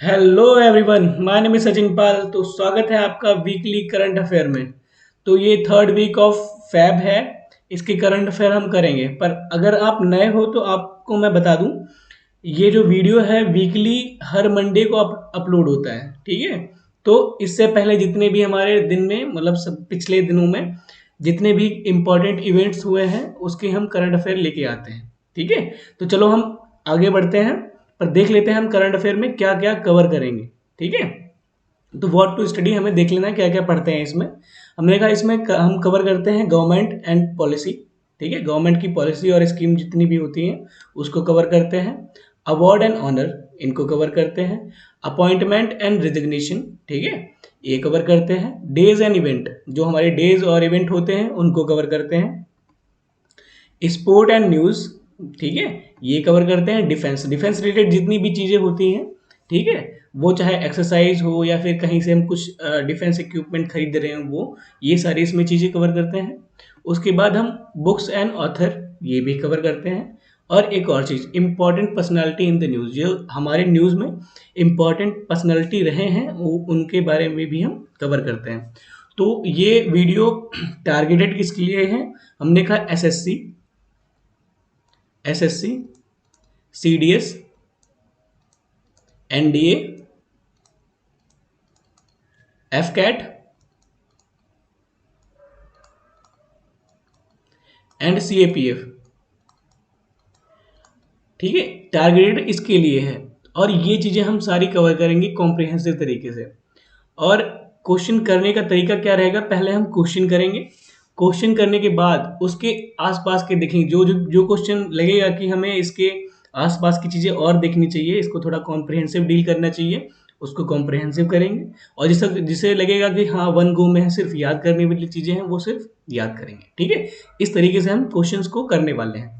Hello everyone, my name is Sachin Pal. तो स्वागत है आपका वीकली करंट अफेयर में। तो ये थर्ड वीक ऑफ फैब है। इसके करंट अफेयर हम करेंगे, पर अगर आप नए हो तो आपको मैं बता दूं, ये जो वीडियो है वीकली हर मंडे को अपलोड होता है। ठीक है। तो इससे पहले जितने भी हमारे दिन में, मतलब सब पिछले दिनों में जितने भी इम्पोर्टेंट इवेंट्स हुए हैं उसके हम करंट अफेयर लेके आते हैं। ठीक है। तो चलो हम आगे बढ़ते हैं, पर देख लेते हैं हम करंट अफेयर में क्या क्या कवर करेंगे। ठीक है। तो व्हाट टू स्टडी हमें देख लेना है क्या क्या पढ़ते हैं इसमें। हमने कहा इसमें हम कवर करते हैं गवर्नमेंट एंड पॉलिसी। ठीक है, गवर्नमेंट की पॉलिसी और स्कीम जितनी भी होती हैं उसको कवर करते हैं। अवार्ड एंड ऑनर, इनको कवर करते हैं। अपॉइंटमेंट एंड रिजिग्नेशन, ठीक है, ये कवर करते हैं। डेज एंड इवेंट, जो हमारे डेज और इवेंट होते हैं उनको कवर करते हैं। स्पोर्ट एंड न्यूज़, ठीक है, ये कवर करते हैं। डिफेंस, डिफेंस रिलेटेड जितनी भी चीज़ें होती हैं, ठीक है, वो चाहे एक्सरसाइज हो या फिर कहीं से हम कुछ डिफेंस इक्विपमेंट खरीद रहे हैं, वो ये सारी इसमें चीज़ें कवर करते हैं। उसके बाद हम बुक्स एंड ऑथर, ये भी कवर करते हैं। और एक और चीज़, important personality in the news, जो हमारे न्यूज़ में इम्पॉर्टेंट पर्सनालिटी रहे हैं वो उनके बारे में भी हम कवर करते हैं। तो ये वीडियो टारगेटेड किसके लिए है? हमने कहा SSC, SSC, CDS, NDA, AFCAT and CAPF. ठीक है, टारगेटेड इसके लिए है। और ये चीज़ें हम सारी कवर करेंगे कॉम्प्रिहेंसिव तरीके से। और क्वेश्चन करने का तरीका क्या रहेगा? पहले हम क्वेश्चन करेंगे, क्वेश्चन करने के बाद उसके आसपास के देखेंगे। जो जो जो क्वेश्चन लगेगा कि हमें इसके आसपास की चीज़ें और देखनी चाहिए, इसको थोड़ा कॉम्प्रिहेंसिव डील करना चाहिए, उसको कॉम्प्रिहेंसिव करेंगे। और जिसे जिसे लगेगा कि हाँ वन गो में है, सिर्फ याद करने वाली चीज़ें हैं, वो सिर्फ याद करेंगे। ठीक है, इस तरीके से हम क्वेश्चंस को करने वाले हैं।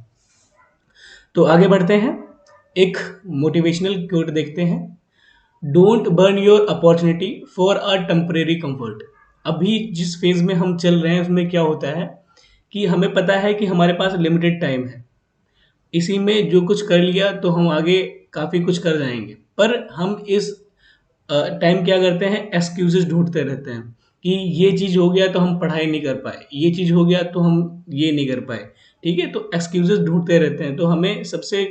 तो आगे बढ़ते हैं, एक मोटिवेशनल कोट देखते हैं। Don't burn your opportunity for a temporary comfort. अभी जिस फेज में हम चल रहे हैं उसमें क्या होता है कि हमें पता है कि हमारे पास लिमिटेड टाइम है, इसी में जो कुछ कर लिया तो हम आगे काफ़ी कुछ कर जाएंगे। पर हम इस टाइम क्या करते हैं, एक्सक्यूजेस ढूंढते रहते हैं कि ये चीज़ हो गया तो हम पढ़ाई नहीं कर पाए, ये चीज़ हो गया तो हम ये नहीं कर पाए। ठीक है, तो एक्सक्यूजेस ढूंढते रहते हैं। तो हमें सबसे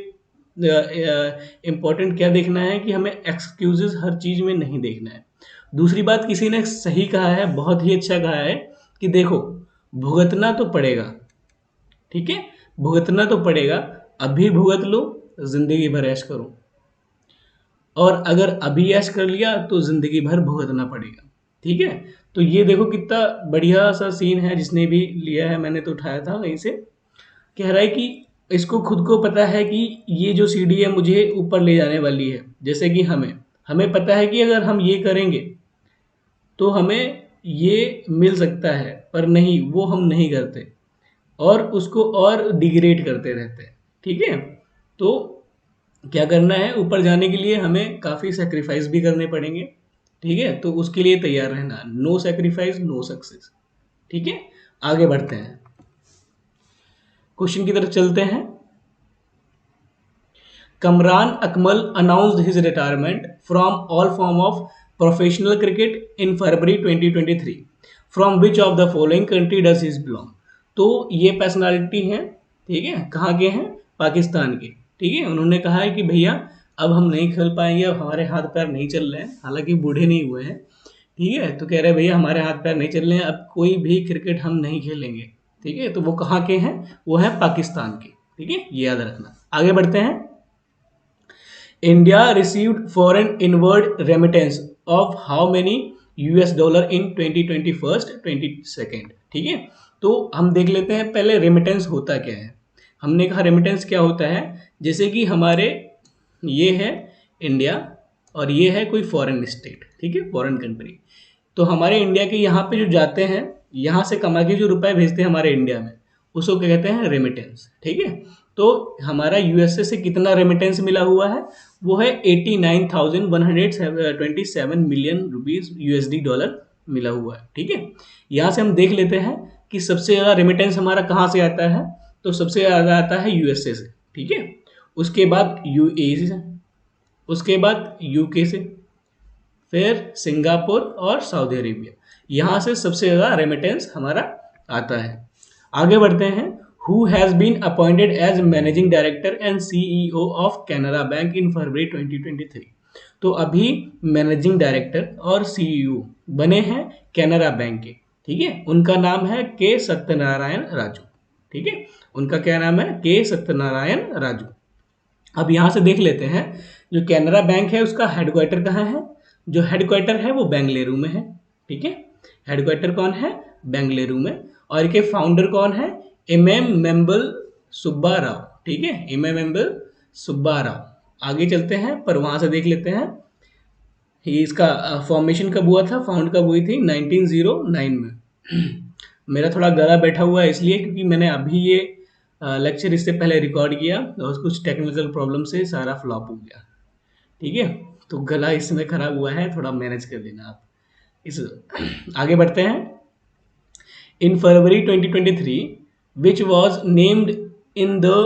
इम्पोर्टेंट क्या देखना है कि हमें एक्सक्यूजेस हर चीज़ में नहीं देखना है। दूसरी बात, किसी ने सही कहा है, बहुत ही अच्छा कहा है कि देखो, भुगतना तो पड़ेगा। ठीक है, भुगतना तो पड़ेगा, अभी भुगत लो, जिंदगी भर ऐश करो। और अगर अभी ऐश कर लिया तो ज़िंदगी भर भुगतना पड़ेगा। ठीक है, तो ये देखो कितना बढ़िया सा सीन है, जिसने भी लिया है, मैंने तो उठाया था वहीं से। कह रहा है कि इसको खुद को पता है कि ये जो सीढ़ी है मुझे ऊपर ले जाने वाली है। जैसे कि हमें हमें पता है कि अगर हम ये करेंगे तो हमें ये मिल सकता है, पर नहीं, वो हम नहीं करते और उसको और डिग्रेड करते रहते हैं। ठीक है, तो क्या करना है, ऊपर जाने के लिए हमें काफ़ी सेक्रीफाइस भी करने पड़ेंगे। ठीक है, तो उसके लिए तैयार रहना, नो सेक्रीफाइस नो सक्सेस। ठीक है, आगे बढ़ते हैं, क्वेश्चन की तरफ चलते हैं। Kamran Akmal announced his retirement from all form of professional cricket in February 2023। From which of the following country does his belong. तो ये पर्सनालिटी हैं, ठीक है, कहाँ के हैं? पाकिस्तान के। ठीक है, उन्होंने कहा है कि भैया अब हम नहीं खेल पाएंगे, अब हमारे हाथ पैर नहीं चल रहे हैं, हालांकि बूढ़े नहीं हुए हैं। ठीक है, तो कह रहे हैं भैया हमारे हाथ पैर नहीं चल रहे हैं, अब कोई भी क्रिकेट हम नहीं खेलेंगे। ठीक है, तो वो कहाँ के हैं? वो है पाकिस्तान के। ठीक है, ये याद रखना। आगे बढ़ते हैं। India received foreign inward remittance of how many US dollar in 2021 22। ठीक है, तो हम देख लेते हैं पहले रेमिटेंस होता क्या है। हमने कहा रेमिटेंस क्या होता है, जैसे कि हमारे ये है इंडिया और ये है कोई फॉरेन स्टेट, ठीक है, फॉरेन कंट्री। तो हमारे इंडिया के यहाँ पे जो जाते हैं, यहाँ से कमा के जो रुपए भेजते हैं हमारे इंडिया में, उसको क्या कहते हैं? रेमिटेंस। ठीक है, तो हमारा यूएसए से कितना रेमिटेंस मिला हुआ है? वो है 89,127 मिलियन रुपीस यूएसडी डॉलर मिला हुआ है। ठीक है, यहाँ से हम देख लेते हैं कि सबसे ज़्यादा रेमिटेंस हमारा कहाँ से आता है। तो सबसे ज़्यादा आता है यूएसए से। ठीक है, उसके बाद यूएई से, उसके बाद यूके से, फिर सिंगापुर और सऊदी अरेबिया। यहाँ से सबसे ज़्यादा रेमिटेंस हमारा आता है। आगे बढ़ते हैं। Who has been appointed as managing director and CEO of Canara bank in February 2023। तो अभी मैनेजिंग डायरेक्टर और सीईओ बने हैं कैनरा बैंक के, ठीक है। उनका नाम है के सत्यनारायण राजू, ठीक है। उनका क्या नाम है? के सत्यनारायण राजू। अब यहाँ से देख लेते हैं, जो कैनरा बैंक है उसका हेडक्वार्टर कहाँ है? जो हेडक्वार्टर है वो बेंगलुरु में है, ठीक है। हेडक्वार्टर कौन है? बेंगलुरु में। और इनके फाउंडर कौन है? एम मेम्बल सुब्बा राव, ठीक है। एम मेम्बल सुब्बा राव। आगे चलते हैं, पर वहाँ से देख लेते हैं ये इसका फॉर्मेशन कब हुआ था, फाउंड कब हुई थी? 1909 में। मेरा थोड़ा गला बैठा हुआ है इसलिए, क्योंकि मैंने अभी ये लेक्चर इससे पहले रिकॉर्ड किया और कुछ टेक्निकल प्रॉब्लम से सारा फ्लॉप हो गया, ठीक है। तो गला इस समय खराब हुआ है, थोड़ा मैनेज कर लेना आप इस। आगे बढ़ते हैं। In February 2023, which was named in the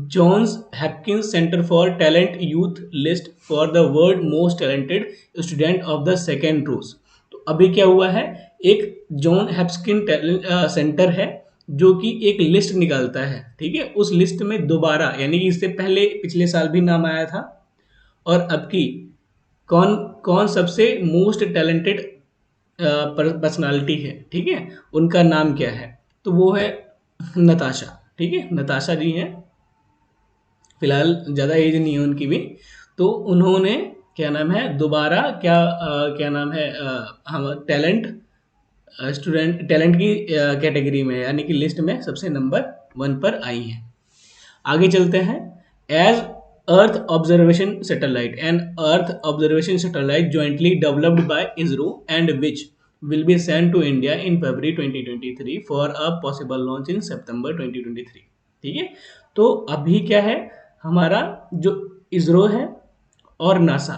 Johns Hopkins Center for Talent Youth list for the world most talented student of the second rows। तो अभी क्या हुआ है, एक जॉन हैप्किन सेंटर है जो कि एक लिस्ट निकालता है, ठीक है। उस लिस्ट में दोबारा, यानी कि इससे पहले पिछले साल भी नाम आया था, और अब की कौन कौन सबसे मोस्ट टैलेंटेड पर्सनालिटी है, ठीक है, उनका नाम क्या है? तो वो है नताशा, ठीक है। नताशा जी हैं, फिलहाल ज़्यादा एज नहीं है उनकी भी। तो उन्होंने क्या नाम है, दोबारा क्या नाम है, हम टैलेंट की कैटेगरी में, यानी कि लिस्ट में सबसे नंबर 1 पर आई हैं। आगे चलते हैं। As earth observation satellite and earth observation satellite jointly developed by ISRO and which will be sent to India in February 2023 for a possible launch in September 2023, ठीक है। तो अभी क्या है, हमारा जो इसरो है और नासा,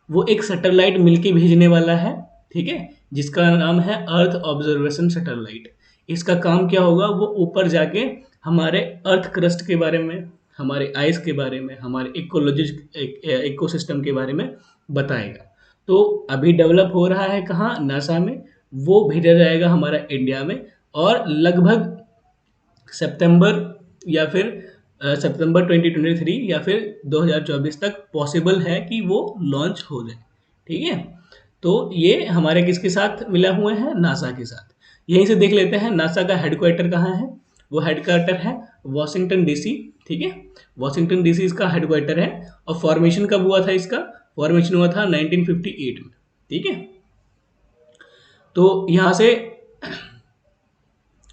वो एक सैटेलाइट मिलके भेजने वाला है, ठीक है, जिसका नाम है अर्थ ऑब्जर्वेशन सैटेलाइट। इसका काम क्या होगा, वो ऊपर जाके हमारे अर्थ क्रस्ट के बारे में, हमारे आइस के बारे में, हमारे इकोसिस्टम के बारे में बताएगा। तो अभी डेवलप हो रहा है कहाँ? नासा में। वो भेजा जाएगा हमारा इंडिया में, और लगभग सितंबर या फिर सितंबर 2023 या फिर 2024 तक पॉसिबल है कि वो लॉन्च हो जाए, ठीक है। तो ये हमारे किसके साथ मिला हुए हैं? नासा के साथ। यहीं से देख लेते हैं नासा का हेडक्वार्टर कहाँ है। वो हेडक्वार्टर है वॉशिंगटन डीसी, ठीक है। वॉशिंगटन डीसी इसका हेडक्वार्टर है। और फॉर्मेशन कब हुआ था इसका? फॉर्मेशन हुआ था 1958 में, ठीक है। तो यहाँ से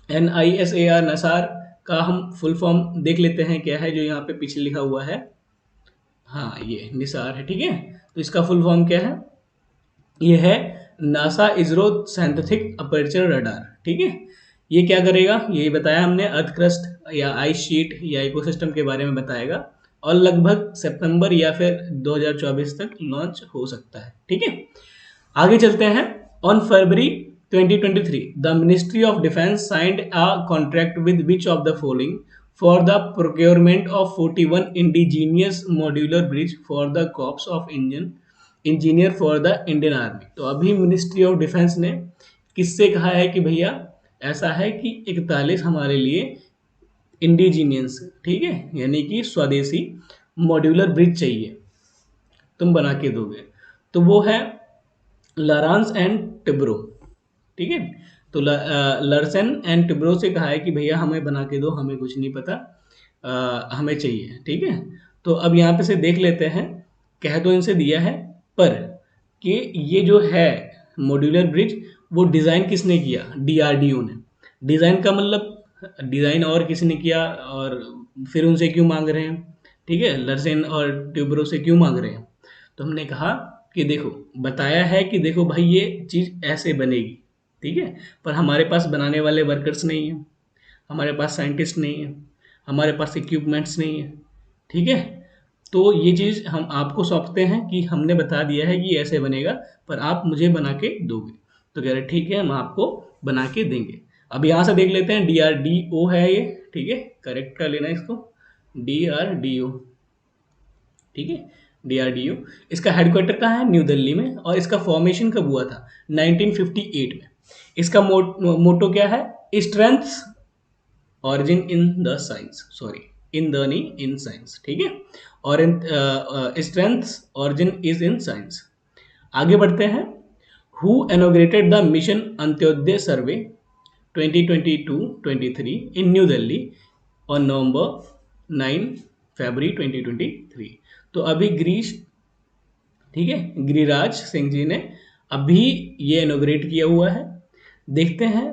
NISAR नसार का हम फुल फॉर्म देख लेते हैं क्या है, जो यहाँ पे पीछे लिखा हुआ है। हाँ, ये निसार है, ठीक है। तो इसका फुल फॉर्म क्या है? ये है NASA ISRO synthetic aperture radar, ठीक है। ये क्या करेगा? ये बताया हमने, अर्थ क्रस्ट या आइस शीट या इकोसिस्टम के बारे में बताएगा, और लगभग सितंबर या फिर 2024 तक लॉन्च हो सकता है, ठीक है। आगे चलते हैं। On February 2023 the ministry of defence signed a contract with which of the following for the procurement of 41 indigenous modular bridge for the corps of engineer for the Indian army. तो अभी मिनिस्ट्री ऑफ डिफेंस ने किससे कहा है कि भैया ऐसा है कि 41 हमारे लिए इंडिजीनियस, ठीक है, यानी कि स्वदेशी मॉड्यूलर ब्रिज चाहिए, तुम बना के दोगे। तो वो है लॉरेंस एंड टिब्रो, ठीक है। तो लर्सन एंड टिब्रो से कहा है कि भैया हमें बना के दो, हमें कुछ नहीं पता, हमें चाहिए, ठीक है। तो अब यहाँ पे से देख लेते हैं, कह तो इनसे दिया है, पर कि ये जो है मॉड्यूलर ब्रिज, वो डिज़ाइन किसने किया? DRDO ने। डिज़ाइन का मतलब डिज़ाइन और किसी ने किया, और फिर उनसे क्यों मांग रहे हैं, ठीक है, लर्सन और ट्यूब्रो से क्यों मांग रहे हैं? तो हमने कहा कि देखो, बताया है कि देखो भाई ये चीज़ ऐसे बनेगी, ठीक है, पर हमारे पास बनाने वाले वर्कर्स नहीं हैं, हमारे पास साइंटिस्ट नहीं है, हमारे पास इक्विपमेंट्स नहीं है, ठीक है। तो ये चीज़ हम आपको सौंपते हैं कि हमने बता दिया है कि ऐसे बनेगा, पर आप मुझे बना के दोगे। तो कह रहे ठीक है, हम आपको बना के देंगे। अब यहाँ से देख लेते हैं, DRDO है ये, ठीक है, करेक्ट कर लेना इसको, DRDO, ठीक है। DRDO। इसका हेडक्वार्टर कहाँ है? न्यू दिल्ली में। और इसका फॉर्मेशन कब हुआ था? 1958 में। इसका मोटो क्या है? Strength origin in the science, sorry in the नहीं, इन साइंस, ठीक है। और in strength origin is in science. आगे बढ़ते हैं। Who inaugurated the mission Antyodaya survey 2022-23 in new Delhi on November 9 फरवरी 2023। तो अभी ठीक है, गिरिराज सिंह जी ने अभी ये इनोग्रेट किया हुआ है। देखते हैं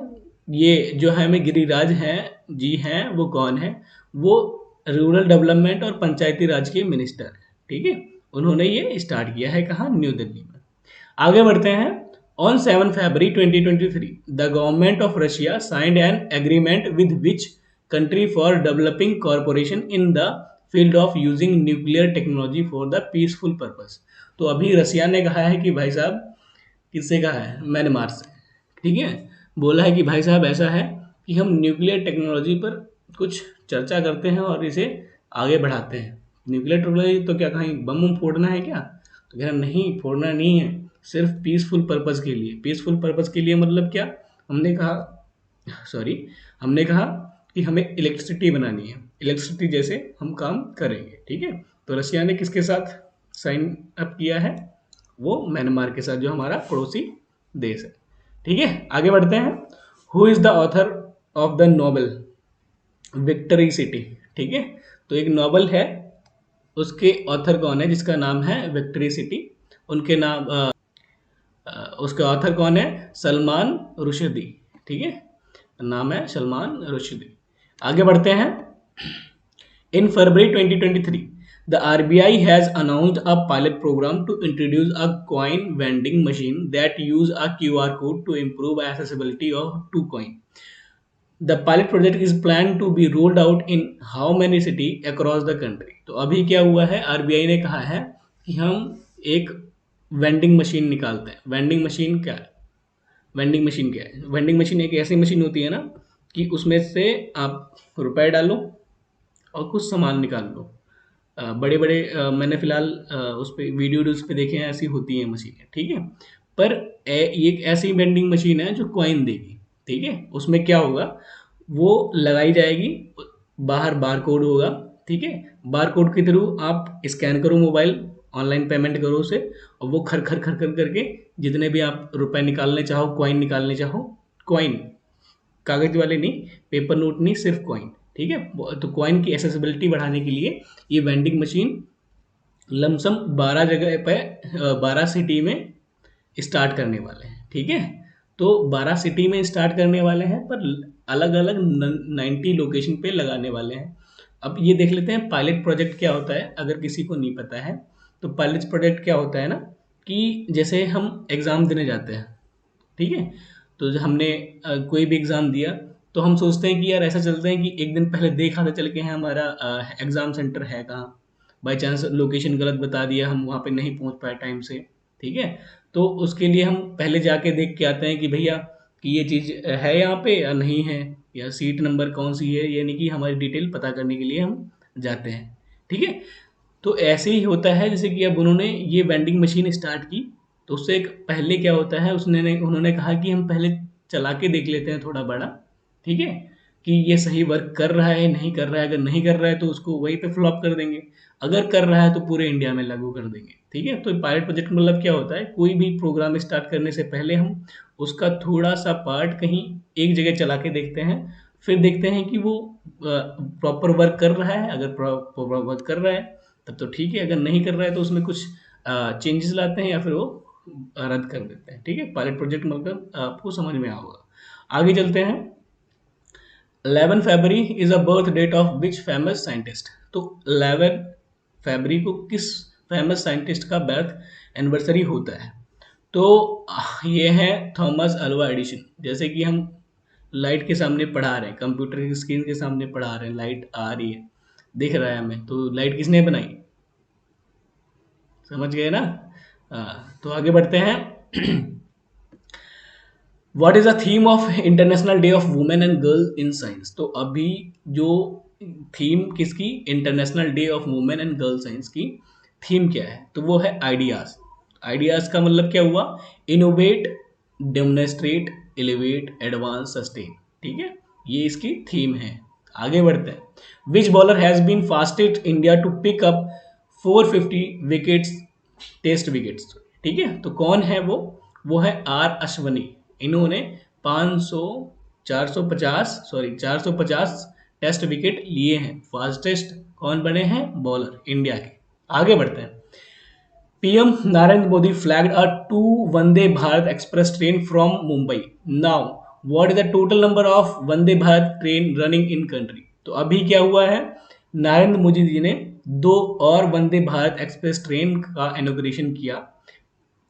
ये जो है हमें गिरिराज हैं जी हैं वो कौन है? वो रूरल डेवलपमेंट और पंचायती राज के मिनिस्टर हैं, ठीक है। उन्होंने ये स्टार्ट किया है कहाँ? न्यू दिल्ली में। आगे बढ़ते हैं। On 7 February 2023 the government of Russia signed an agreement with which country for developing corporation in the field of using nuclear technology for the peaceful purpose. तो अभी रसिया ने कहा है कि भाई साहब, किससे कहा है? म्यांमार से, ठीक है। बोला है कि भाई साहब ऐसा है कि हम न्यूक्लियर टेक्नोलॉजी पर कुछ चर्चा करते हैं और इसे आगे बढ़ाते हैं। न्यूक्लियर टेक्नोलॉजी तो क्या कहीं बम बम फोड़ना है क्या? तो कह रहा नहीं, फोड़ना नहीं है, सिर्फ पीसफुल पर्पस के लिए। पीसफुल पर्पस के लिए मतलब क्या? हमने कहा सॉरी हमने कहा कि हमें इलेक्ट्रिसिटी बनानी है, इलेक्ट्रिसिटी जैसे हम काम करेंगे, ठीक है। तो रशिया ने किसके साथ साइन अप किया है? वो म्यांमार के साथ, जो हमारा पड़ोसी देश है, ठीक है। आगे बढ़ते हैं। Who is the author of the Nobel victory city, ठीक है। तो एक नोबेल है, उसके ऑथर कौन है? जिसका नाम है विक्ट्री सिटी। उनके नाम उसका ऑथर कौन है? सलमान रुश्दी, ठीक है। नाम है सलमान रुश्दी। आगे बढ़ते हैं। In February 2023, the RBI has announced a pilot program to introduce a coin vending machine that use a QR code to improve accessibility of to coin. The pilot project is planned to be rolled out in how many city across the country? तो अभी क्या हुआ है? RBI ने कहा है कि हम एक वेंडिंग मशीन निकालते हैं। वेंडिंग मशीन क्या है? वेंडिंग मशीन क्या है? वेंडिंग मशीन एक ऐसी मशीन होती है ना कि उसमें से आप रुपए डालो और कुछ सामान निकाल लो। बड़े बड़े मैंने फिलहाल उस पर वीडियोज पे देखे हैं, ऐसी होती हैं मशीनें, ठीक है। पर ये एक ऐसी वेंडिंग मशीन है जो कॉइन देगी, ठीक है। उसमें क्या होगा? वो लगाई जाएगी, बाहर बार कोड होगा, ठीक है। बार कोड के थ्रू आप स्कैन करो मोबाइल, ऑनलाइन पेमेंट करो उसे, और वो खर खर खर कर करके जितने भी आप रुपए निकालने चाहो, कॉइन निकालने चाहो, कॉइन कागज वाले नहीं, पेपर नोट नहीं, सिर्फ कॉइन, ठीक है। तो कॉइन की एसेसिबिलिटी बढ़ाने के लिए ये वेंडिंग मशीन लमसम 12 जगह पे 12 सिटी में स्टार्ट करने वाले हैं, ठीक है। तो 12 सिटी में स्टार्ट करने वाले हैं, पर अलग अलग 90 लोकेशन पे लगाने वाले हैं। अब ये देख लेते हैं पायलट प्रोजेक्ट क्या होता है, अगर किसी को नहीं पता है। तो पायलट प्रोजेक्ट क्या होता है ना, कि जैसे हम एग्ज़ाम देने जाते हैं, ठीक है। तो जो हमने कोई भी एग्ज़ाम दिया, तो हम सोचते हैं कि यार ऐसा चलते हैं कि एक दिन पहले देखा था चल के हैं हमारा एग्ज़ाम सेंटर है कहाँ। बाई चांस लोकेशन गलत बता दिया, हम वहाँ पे नहीं पहुँच पाए टाइम से, ठीक है। तो उसके लिए हम पहले जाके देख के आते हैं कि भैया कि ये चीज़ है यहाँ पे या नहीं है, या सीट नंबर कौन सी है, यानी कि हमारी डिटेल पता करने के लिए हम जाते हैं, ठीक है। तो ऐसे ही होता है, जैसे कि अब उन्होंने ये वेंडिंग मशीन स्टार्ट की, तो उससे एक पहले क्या होता है, उन्होंने कहा कि हम पहले चला के देख लेते हैं थोड़ा बड़ा, ठीक है, कि ये सही वर्क कर रहा है नहीं कर रहा है। अगर नहीं कर रहा है तो उसको वहीं पे फ्लॉप कर देंगे, अगर कर रहा है तो पूरे इंडिया में लागू कर देंगे, ठीक है। तो पायलट प्रोजेक्ट मतलब क्या होता है? कोई भी प्रोग्राम स्टार्ट करने से पहले हम उसका थोड़ा सा पार्ट कहीं एक जगह चला के देखते हैं, फिर देखते हैं कि वो प्रॉपर वर्क कर रहा है। अगर प्रॉपर वर्क कर रहा है तब तो ठीक है, अगर नहीं कर रहा है तो उसमें कुछ चेंजेस लाते हैं या फिर वो रद्द कर देते हैं, ठीक है। पायलट प्रोजेक्ट मतलब आपको समझ में होगा। आगे चलते हैं। 11 February is a birth date of which famous scientist? तो 11 फरवरी को किस फेमस साइंटिस्ट का बर्थ एनिवर्सरी होता है? तो ये है थॉमस अल्वा एडिशन। जैसे कि हम लाइट के सामने पढ़ा रहे हैं, कंप्यूटर की स्क्रीन के सामने पढ़ा रहे हैं, लाइट आ रही है, दिख रहा है हमें, तो लाइट किसने बनाई? समझ गए ना? तो आगे बढ़ते हैं। What is the theme of international day of women and girl in science? तो अभी जो थीम किसकी? International day of women and girl science की थीम क्या है, तो वो है आइडियाज। आइडियाज का मतलब क्या हुआ, innovate, demonstrate, elevate, advance, sustain. ठीक है, ये इसकी थीम है। आगे बढ़ते हैं। Which bowler has been fastest India to pick up 450 wickets, test wickets. ठीक है, तो कौन है वो है आर अश्वनी। इन्होंने 500 450 सॉरी 450 टेस्ट विकेट लिए हैं। फास्टेस्ट कौन बने हैं बॉलर इंडिया के। आगे बढ़ते हैं। PM Narendra Modi flagged a 2 Vande Bharat express train from Mumbai. Now what is the total number of Vande Bharat train running in country. तो अभी क्या हुआ है, नरेंद्र मोदी जी ने 2 और वंदे भारत एक्सप्रेस ट्रेन का इनॉग्रेशन किया।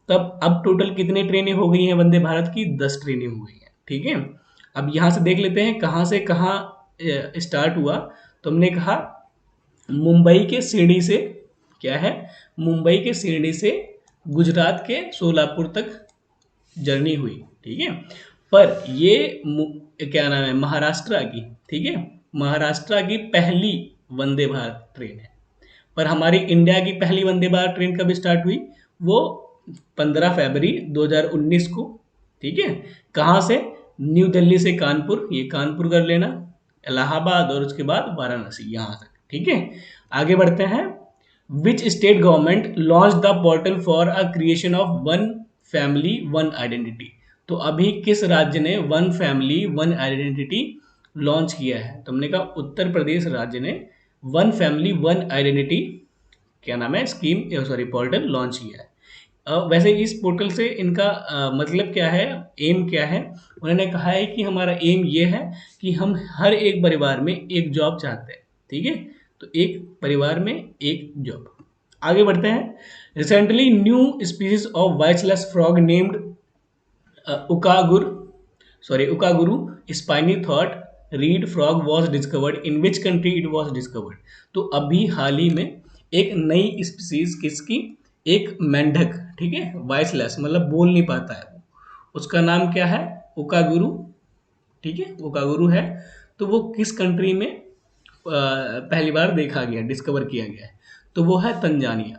तब अब टोटल कितनी ट्रेनें हो गई हैं वंदे भारत की, 10 ट्रेनें हो गई हैं। ठीक है, अब यहाँ से देख लेते हैं कहाँ से कहाँ स्टार्ट हुआ। तो हमने कहा मुंबई के शिरडी से, क्या है, मुंबई के शिरडी से गुजरात के सोलापुर तक जर्नी हुई। ठीक है, पर ये क्या नाम है, महाराष्ट्र की, ठीक है, महाराष्ट्र की पहली वंदे भारत ट्रेन है। पर हमारी इंडिया की पहली वंदे भारत ट्रेन कब स्टार्ट हुई, वो 15 फरवरी 2019 को। ठीक है, कहाँ से, न्यू दिल्ली से कानपुर, ये कानपुर कर लेना, इलाहाबाद और उसके बाद वाराणसी, यहाँ तक। ठीक है, आगे बढ़ते हैं। Which state government launch the portal for a creation of one family one identity. तो अभी किस राज्य ने one family one identity launch किया है, तो हमने कहा उत्तर प्रदेश राज्य ने वन फैमिली वन आइडेंटिटी, क्या नाम है, स्कीम सॉरी पोर्टल लॉन्च किया है। वैसे इस पोर्टल से इनका मतलब क्या है, एम क्या है, उन्होंने कहा है कि हमारा एम ये है कि हम हर एक परिवार में एक जॉब चाहते हैं। ठीक है, तो एक परिवार में एक जॉब। आगे बढ़ते हैं। Recently new species of voiceless frog named Ukagur Ukaguru spiny थॉट reed frog was discovered in which country it was discovered. तो अभी हाल ही में एक नई स्पीसीज किसकी, एक मेंढक, ठीक है, वॉइसलेस मतलब बोल नहीं पाता है वो, उसका नाम क्या है, उकागुरु। ठीक है, उकागुरु है। तो वो किस कंट्री में पहली बार देखा गया, डिस्कवर किया गया है, तो वो है तंजानिया।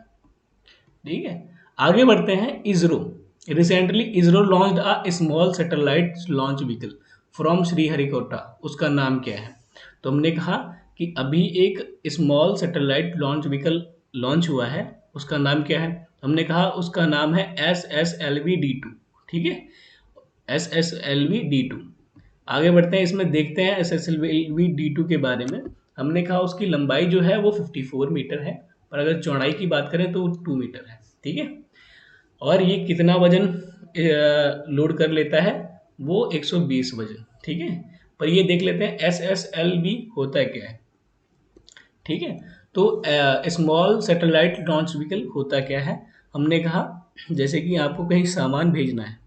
ठीक है, आगे बढ़ते हैं। ISRO recently ISRO launched a small satellite launch vehicle from Sriharikota. उसका नाम क्या है, तो हमने कहा कि अभी एक small satellite launch vehicle launch हुआ है, उसका नाम क्या है, हमने कहा उसका नाम है SSLV-D2। ठीक है, SSLV-D2। आगे बढ़ते हैं, इसमें देखते हैं SSLV-D2 के बारे में। हमने कहा उसकी लंबाई जो है वो 54 मीटर है, पर अगर चौड़ाई की बात करें तो 2 मीटर है। ठीक है, और ये कितना वजन लोड कर लेता है, वो 120 वजन। ठीक है, पर ये देख लेते हैं SSLV होता है क्या है। ठीक है, तो स्मॉल सैटेलाइट लॉन्च व्हीकल होता क्या है, हमने कहा जैसे कि आपको कहीं सामान भेजना है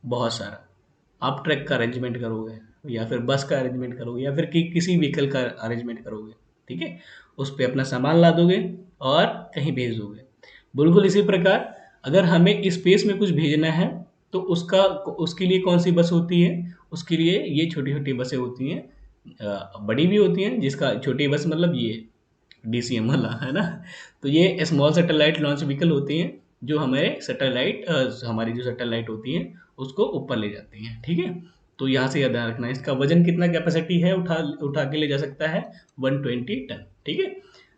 बहुत सारा, आप ट्रक का अरेंजमेंट करोगे या फिर बस का अरेंजमेंट करोगे या फिर किसी व्हीकल का अरेंजमेंट करोगे। ठीक है, उस पर अपना सामान ला दोगे और कहीं भेज दोगे। बिल्कुल इसी प्रकार अगर हमें स्पेस में कुछ भेजना है तो उसके लिए कौन सी बस होती है, उसके लिए ये छोटी छोटी बसें होती हैं, बड़ी भी होती हैं, जिसका छोटी बस मतलब ये DCM वाला है ना। तो ये स्मॉल सैटेलाइट लॉन्च व्हीकल होती हैं जो हमारी जो सैटेलाइट होती हैं उसको ऊपर ले जाती हैं। ठीक है, तो यहाँ से याद रखना है इसका वजन कितना कैपेसिटी है, उठा उठा के ले जा सकता है 120 टन। ठीक है,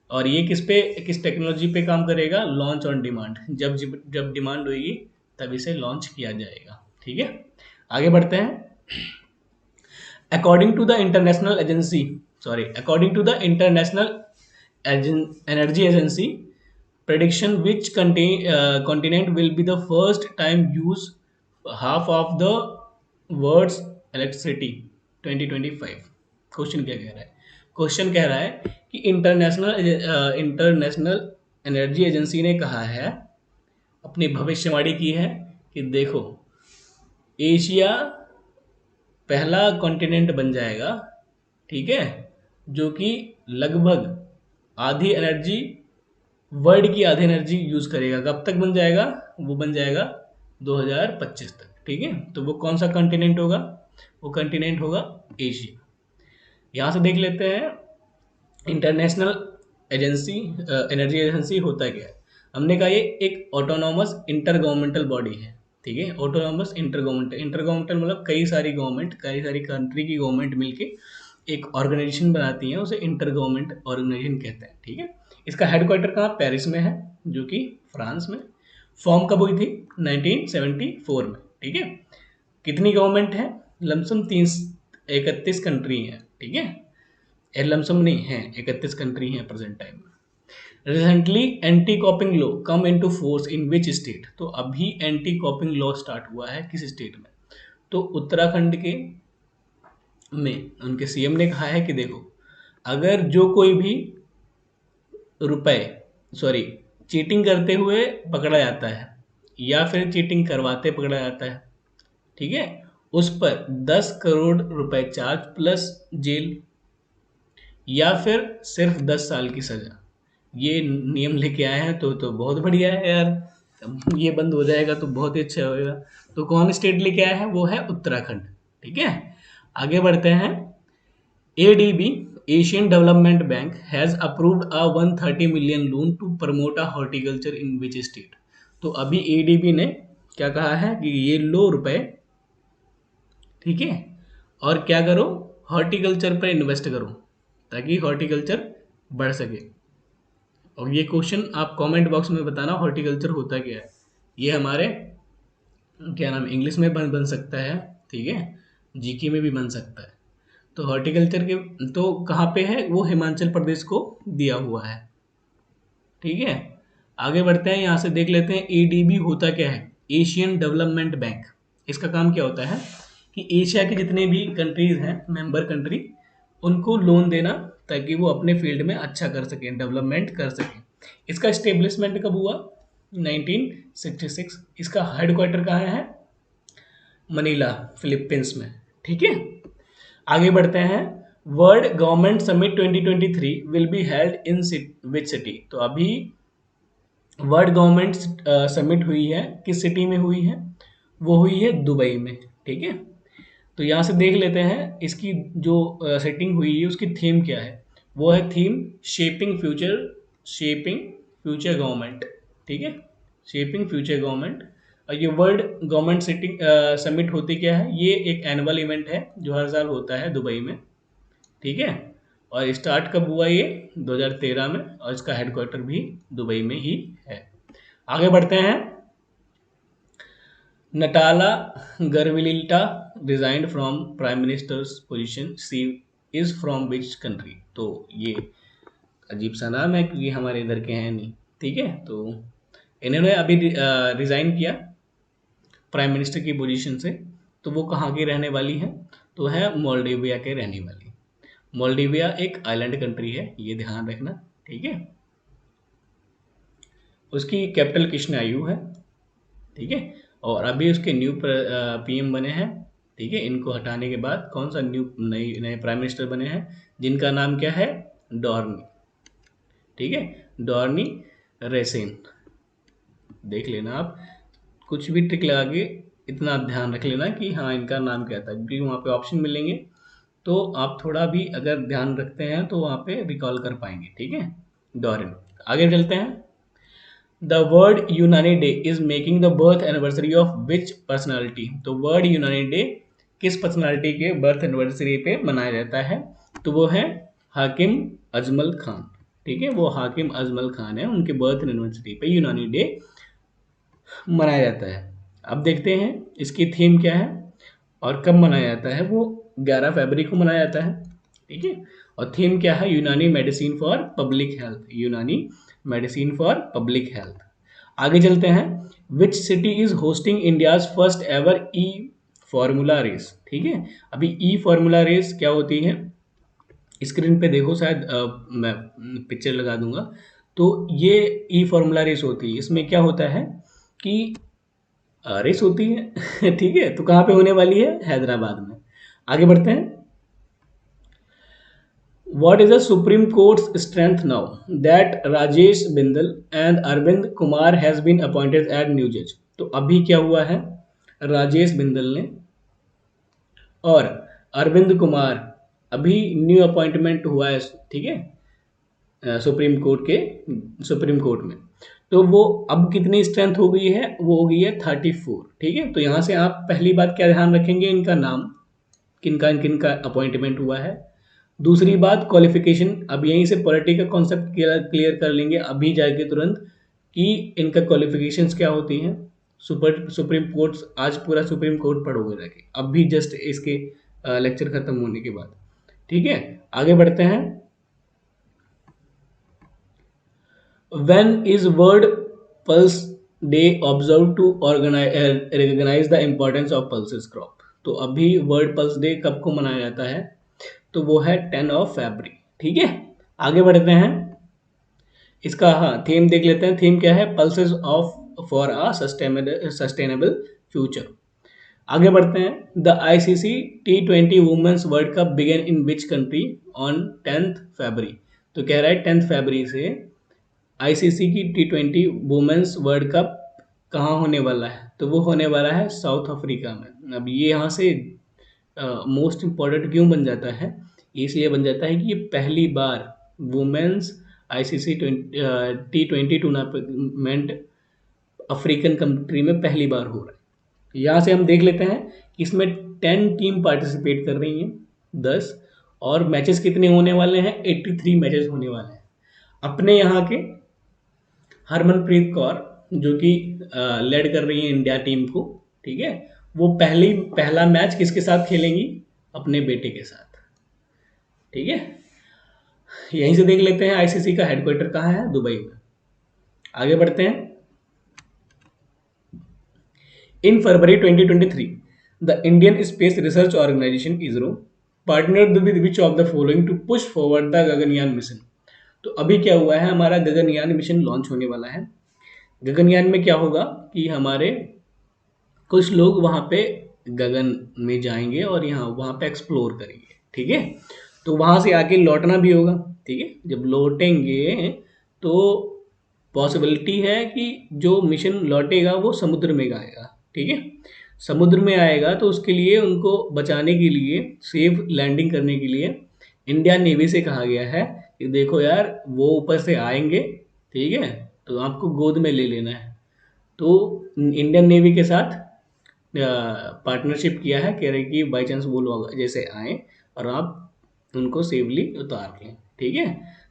और ये किस टेक्नोलॉजी पे काम करेगा, लॉन्च ऑन डिमांड, जब जब डिमांड होगी तब इसे लॉन्च किया जाएगा। ठीक है, आगे बढ़ते हैं। According to the international energy agency prediction which continent will be the first time use half of the world's electricity 2025। Question क्या कह रहा है, क्वेश्चन कह रहा है कि इंटरनेशनल एनर्जी एजेंसी ने कहा है, अपनी भविष्यवाणी की है कि देखो एशिया पहला कॉन्टिनेंट बन जाएगा। ठीक है, जो कि लगभग आधी एनर्जी, वर्ल्ड की आधी एनर्जी यूज करेगा। कब तक बन जाएगा, वो बन जाएगा 2025 तक। ठीक है, तो वो कौन सा कॉन्टिनेंट होगा, वो कॉन्टिनेंट होगा एशिया। यहाँ से देख लेते हैं इंटरनेशनल एजेंसी एनर्जी एजेंसी होता क्या है। हमने कहा ये एक ऑटोनॉमस इंटर गवर्नमेंटल बॉडी है, ठीक है। ऑटोनॉमस इंटर गवर्नमेंटल मतलब कई सारी गवर्नमेंट, कई सारी कंट्री की गवर्नमेंट मिलके एक ऑर्गेनाइजेशन बनाती है, उसे इंटर गवर्नमेंट ऑर्गेनाइजेशन कहते हैं, ठीक है। इसका हेडक्वार्टर कहाँ, पेरिस में है, जो कि फ्रांस में। फॉर्म कब हुई थी, 1974 में, ठीक है। कितनी गवर्नमेंट है, लमसम 31 कंट्री है, ठीक है। लमसम नहीं है, 31 कंट्री है प्रेजेंट टाइम में। Recently anti कॉपिंग law come into force in which state, तो अभी एंटी कॉपिंग लॉ स्टार्ट हुआ है किस स्टेट में, तो उत्तराखंड के में उनके सीएम ने कहा है कि देखो, अगर जो कोई भी रुपए सॉरी चीटिंग करते हुए पकड़ा जाता है या फिर चीटिंग करवाते पकड़ा जाता है, ठीक है, उस पर 10 करोड़ रुपए चार्ज प्लस जेल या फिर सिर्फ 10 साल की सजा, ये नियम लेके आए हैं। तो बहुत बढ़िया है यार, ये बंद हो जाएगा तो बहुत ही अच्छा होएगा। तो कौन स्टेट लेके आया है, वो है उत्तराखंड, ठीक है। आगे बढ़ते हैं। ADB Asian development bank has approved a 130 million loan to promote a horticulture in which state, तो अभी एडीबी ने क्या कहा है कि ये लो रुपए, ठीक है, और क्या करो, हॉर्टिकल्चर पर इन्वेस्ट करो ताकि हॉर्टिकल्चर बढ़ सके। और ये क्वेश्चन आप कमेंट बॉक्स में बताना, हॉर्टिकल्चर होता क्या है। ये हमारे क्या नाम इंग्लिश में बन सकता है, ठीक है, जीके में भी बन सकता है। तो हॉर्टिकल्चर के तो कहाँ पे है, वो हिमाचल प्रदेश को दिया हुआ है, ठीक है। आगे बढ़ते हैं, यहाँ से देख लेते हैं एडीबी होता क्या है। एशियन डेवलपमेंट बैंक, इसका काम क्या होता है कि एशिया के जितने भी कंट्रीज हैं, मेंबर कंट्री, उनको लोन देना ताकि वो अपने फील्ड में अच्छा कर सकें, डेवलपमेंट कर सकें। इसका इस्टेब्लिशमेंट कब हुआ, 1966। इसका हेडक्वार्टर कहाँ है, मनीला, फिलीपींस में, ठीक है। आगे बढ़ते हैं। World government summit 2023 will be held in which city, तो अभी वर्ल्ड गवर्नमेंट समिट हुई है, किस सिटी में हुई है, वो हुई है दुबई में, ठीक है। तो यहाँ से देख लेते हैं इसकी जो सेटिंग हुई है उसकी थीम क्या है, वो है थीम शेपिंग फ्यूचर गवर्नमेंट, ठीक है, शेपिंग फ्यूचर गवर्नमेंट। और ये वर्ल्ड गवर्नमेंट सिटिंग समिट होती क्या है, ये एक एनुअल इवेंट है जो हर साल होता है दुबई में, ठीक है। और स्टार्ट कब हुआ, ये 2013 में, और इसका हेडक्वार्टर भी दुबई में ही है। आगे बढ़ते हैं। Natalia Gavrilita resigned from prime minister's position, she is from which country, तो ये अजीब सा नाम है क्योंकि हमारे इधर के हैं नहीं, ठीक है। तो इन्होंने अभी रिजाइन किया प्राइम मिनिस्टर की पोजीशन से, तो वो कहाँ की रहने वाली है, तो है मोल्डेविया के रहने वाली। मोल्डेविया एक आइलैंड कंट्री है, ये ध्यान रखना, ठीक है। उसकी कैपिटल किश्नायू है, ठीक है। और अभी उसके न्यू पीएम बने हैं, ठीक है। इनको हटाने के बाद कौन सा नए प्राइम मिनिस्टर बने हैं, जिनका नाम क्या है, डॉर्नी, ठीक है, डॉर्नी रेसेन। देख लेना आप, कुछ भी ट्रिक लगा के इतना आप ध्यान रख लेना कि हाँ इनका नाम क्या था, क्योंकि वहाँ पे ऑप्शन मिलेंगे तो आप थोड़ा भी अगर ध्यान रखते हैं तो वहाँ पे रिकॉल कर पाएंगे, ठीक है। डॉरिन। आगे चलते हैं। द वर्ल्ड यूनानी day is making the birth anniversary of which personality, तो वर्ल्ड यूनानी डे किस पर्सनालिटी के बर्थ एनिवर्सरी पे मनाया जाता है, तो वो है हाकिम अजमल खान, ठीक है। वो हाकिम अजमल खान है, उनके बर्थ एनिवर्सरी पे यूनानी डे मनाया जाता है। अब देखते हैं इसकी थीम क्या है और कब मनाया जाता है, वो 11 फरवरी को मनाया जाता है, ठीक है। और थीम क्या है, Unani medicine for public health, Unani medicine for public health. आगे चलते हैं। Which city is hosting India's first ever E formula race, ठीक है। अभी ई फॉर्मूला रेस क्या होती है, स्क्रीन पे देखो, शायद मैं पिक्चर लगा दूंगा। तो ये ई फॉर्मूला रेस होती है, इसमें क्या होता है कि रेस होती है ठीक है। तो कहाँ पे होने वाली है, हैदराबाद में। आगे बढ़ते हैं। What is the Supreme Court's strength now that Rajesh Bindal and Arvind Kumar has been appointed as new judge, तो अभी क्या हुआ है, राजेश बिंदल ने और अरविंद कुमार अभी न्यू अपॉइंटमेंट हुआ है, ठीक है, सुप्रीम कोर्ट में। तो वो अब कितनी स्ट्रेंथ हो गई है, वो हो गई है 34। ठीक है, तो यहाँ से आप पहली बात क्या ध्यान रखेंगे, इनका नाम, किनका किनका अपॉइंटमेंट हुआ है। दूसरी बात क्वालिफिकेशन, अब यहीं से पॉलिटी का कॉन्सेप्ट क्लियर कर लेंगे अभी जाके तुरंत, कि इनका क्वालिफिकेशंस क्या होती हैं। सुप्रीम कोर्ट, आज पूरा सुप्रीम कोर्ट पढ़ोगे जाके, अब भी जस्ट इसके लेक्चर खत्म होने के बाद। ठीक है, आगे बढ़ते हैं। When is World Pulse Day observed to recognize the importance of pulses crop? तो अभी वर्ल्ड पल्स डे कब को मनाया जाता है, तो वो है 10 फरवरी। ठीक है, आगे बढ़ते हैं। इसका हाँ थीम देख लेते हैं, थीम क्या है, pulses of for a sustainable future. आगे बढ़ते हैं। The ICC T20 women's world cup begin in which country on 10 February. तो कह रहा है 10 फरवरी से ICC की T20 वुमेन्स वर्ल्ड कप कहाँ होने वाला है, तो वो होने वाला है साउथ अफ्रीका में। अब ये यहाँ से मोस्ट इम्पॉर्टेंट क्यों बन जाता है, इसलिए बन जाता है कि ये पहली बार women's ICC T20 tournament African country में पहली बार हो रहा है। यहाँ से हम देख लेते हैं कि इसमें 10 टीम पार्टिसिपेट कर रही हैं, 10, और मैचेस कितने होने वाले हैं, 83 मैचेस होने वाले हैं। अपने यहाँ के हरमनप्रीत कौर, जो कि लेड कर रही है इंडिया टीम को, ठीक है, वो पहला मैच किसके साथ खेलेंगी, अपने बेटे के साथ। ठीक है, यहीं से देख लेते हैं ICC का हेडक्वार्टर कहाँ है, दुबई में। आगे बढ़ते हैं। In February 2023 the Indian space research organisation ISRO partnered with which of the following to push forward the Gaganyaan mission. तो अभी क्या हुआ है, हमारा गगनयान मिशन लॉन्च होने वाला है। गगनयान में क्या होगा कि हमारे कुछ लोग वहाँ पे गगन में जाएंगे और यहाँ वहाँ पे एक्सप्लोर करेंगे। ठीक है, तो वहाँ से आके लौटना भी होगा। ठीक है, जब लौटेंगे तो पॉसिबिलिटी है कि जो मिशन लौटेगा वो समुद्र में आएगा। ठीक है, समुद्र में आएगा तो उसके लिए उनको बचाने के लिए, सेफ लैंडिंग करने के लिए इंडियन नेवी से कहा गया है कि देखो यार वो ऊपर से आएंगे, ठीक है, तो आपको गोद में ले लेना है। तो इंडियन नेवी के साथ पार्टनरशिप किया है, कह रहे कि बाई चांस वो लोग जैसे आए और आप उनको सेफली उतार लें। ठीक है,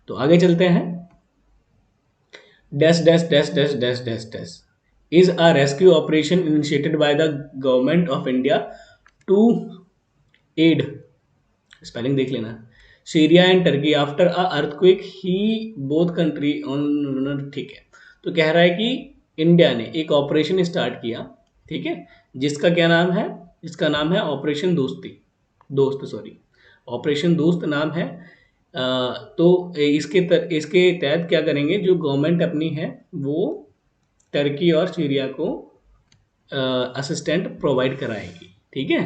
तो आगे चलते हैं। Dash dash dash dash dash dash dash is a rescue operation initiated by the government of India to aid, spelling देख लेना, Syria and Turkey after a earthquake hit both country on. ठीक है, तो कह रहा है कि इंडिया ने एक ऑपरेशन स्टार्ट किया, ठीक है, जिसका क्या नाम है, इसका नाम है ऑपरेशन दोस्त सॉरी, ऑपरेशन दोस्त नाम है। तो इसके तहत क्या करेंगे, जो गवर्नमेंट अपनी है वो टर्की और सीरिया को असिस्टेंट प्रोवाइड कराएगी। ठीक है,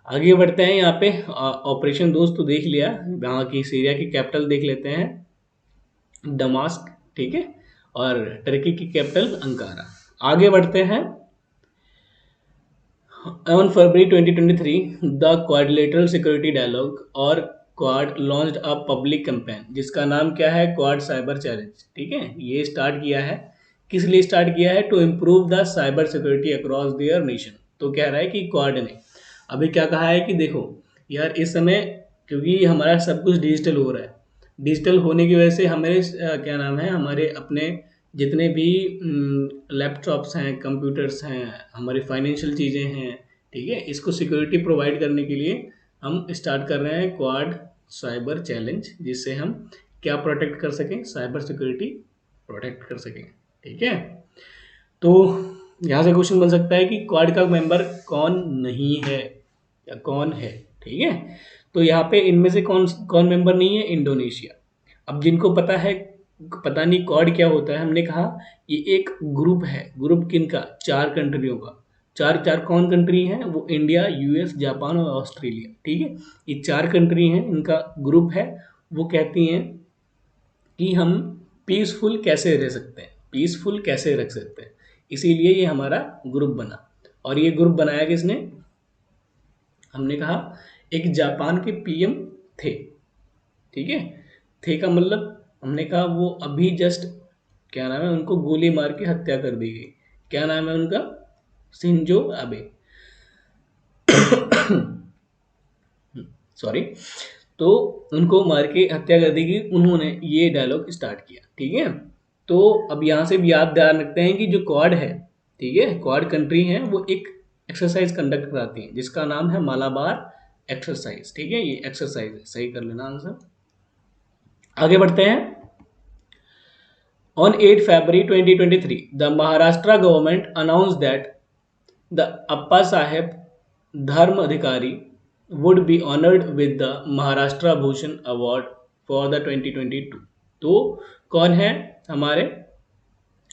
आगे बढ़ते हैं। यहाँ पे ऑपरेशन दोस्त तो देख लिया, यहाँ की सीरिया की कैपिटल देख लेते हैं, दमास्क। ठीक है, और टर्की की कैपिटल अंकारा। आगे बढ़ते हैं। On February 2023 the quadrilateral security dialogue और Quad launched a public campaign, जिसका नाम क्या है, क्वाड साइबर चैलेंज। ठीक है, ये स्टार्ट किया है, किस लिए स्टार्ट किया है, to improve the cyber security across their nation. तो कह रहा है कि क्वाड ने अभी क्या कहा है कि देखो यार, इस समय क्योंकि हमारा सब कुछ डिजिटल हो रहा है, डिजिटल होने की वजह से हमारे क्या नाम है, हमारे अपने जितने भी लैपटॉप्स हैं, कंप्यूटर्स हैं, हमारी फाइनेंशियल चीज़ें हैं, ठीक है, इसको सिक्योरिटी प्रोवाइड करने के लिए हम स्टार्ट कर रहे हैं क्वाड साइबर चैलेंज, जिससे हम क्या प्रोटेक्ट कर सकें, साइबर सिक्योरिटी प्रोटेक्ट कर सकें। ठीक है, तो यहाँ से क्वेश्चन बन सकता है कि क्वाड का मेंबर कौन नहीं है या कौन है। ठीक है, तो यहाँ पे इनमें से कौन कौन मेंबर नहीं है, इंडोनेशिया। अब जिनको पता है, पता नहीं क्वाड क्या होता है, हमने कहा ये एक ग्रुप है, ग्रुप किन का, 4 कंट्रियों का। चार चार कौन कंट्री हैं, वो इंडिया, US, जापान और ऑस्ट्रेलिया। ठीक है, ये 4 कंट्री हैं, इनका ग्रुप है। वो कहती हैं कि हम पीसफुल कैसे रह सकते हैं, पीसफुल कैसे रख सकते हैं, इसीलिए ये हमारा ग्रुप बना। और ये ग्रुप बनाया किसने, हमने कहा एक जापान के PM थे। ठीक है, थे का मतलब हमने कहा वो अभी जस्ट क्या नाम है, उनको गोली मार के हत्या कर दी गई। क्या नाम है उनका? Shinzo Abe. सॉरी। तो उनको मार के हत्या कर दी गई, उन्होंने ये डायलॉग स्टार्ट किया। ठीक है, तो अब यहाँ से भी याद ध्यान रखते हैं कि जो क्वाड है, ठीक है, क्वाड कंट्री है, वो एक एक्सरसाइज कंडक्ट कराती है जिसका नाम है मालाबार एक्सरसाइज। ठीक है, ये एक्सरसाइज है, सही कर लेना आंसर। आगे बढ़ते हैं। On 8 February 2023, the Maharashtra government announced that the Appa Saheb Dharm Adhikari would be honored with the Maharashtra Bhushan Award for the 2022। तो कौन है हमारे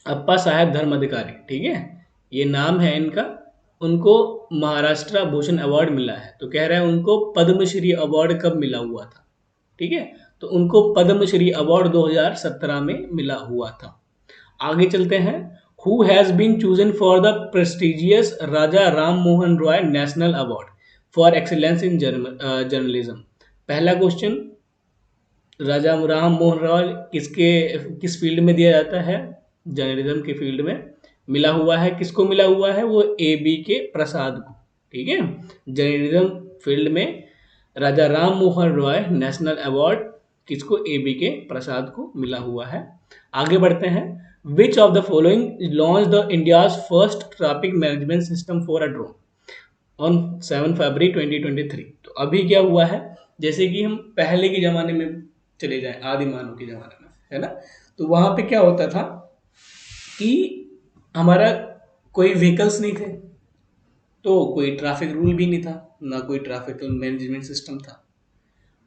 अप्पा साहेब धर्म अधिकारी? ठीक है, ये नाम है इनका। उनको महाराष्ट्र भूषण अवार्ड मिला है। तो कह रहा है उनको पद्मश्री अवार्ड कब मिला हुआ था? ठीक है, तो उनको पद्मश्री अवार्ड 2017 में मिला हुआ था। आगे चलते हैं। Who has been chosen for the prestigious Raja Ram Mohan Roy national award for excellence in journalism? पहला क्वेश्चन, राजा राम मोहन रॉय किस फील्ड में दिया जाता है? जर्नलिज्म के फील्ड में मिला हुआ है। किसको मिला हुआ है? वो ए बी के प्रसाद को। ठीक है, जर्नलिज्म फील्ड में राजा राम मोहन रॉय नेशनल अवार्ड किसको? ए बी के प्रसाद को मिला हुआ है। आगे बढ़ते हैं। विच of the following launch the India's first traffic management system for a drone on 7 फरवरी 2023? तो अभी क्या हुआ है, जैसे कि हम पहले के ज़माने में चले जाएं, आदि मानव के ज़माने में, है ना, तो वहाँ पे क्या होता था कि हमारा कोई व्हीकल्स नहीं थे, तो कोई ट्रैफिक रूल भी नहीं था, ना कोई ट्रैफिक मैनेजमेंट सिस्टम था।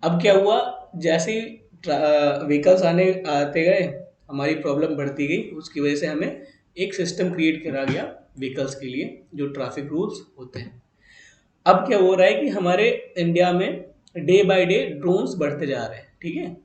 अब क्या हुआ, जैसे ही व्हीकल्स आते गए, हमारी प्रॉब्लम बढ़ती गई, उसकी वजह से हमें एक सिस्टम क्रिएट करा गया व्हीकल्स के लिए, जो ट्रैफिक रूल्स होते हैं। अब क्या हो रहा है कि हमारे इंडिया में डे बाय डे ड्रोन्स बढ़ते जा रहे हैं। ठीक है,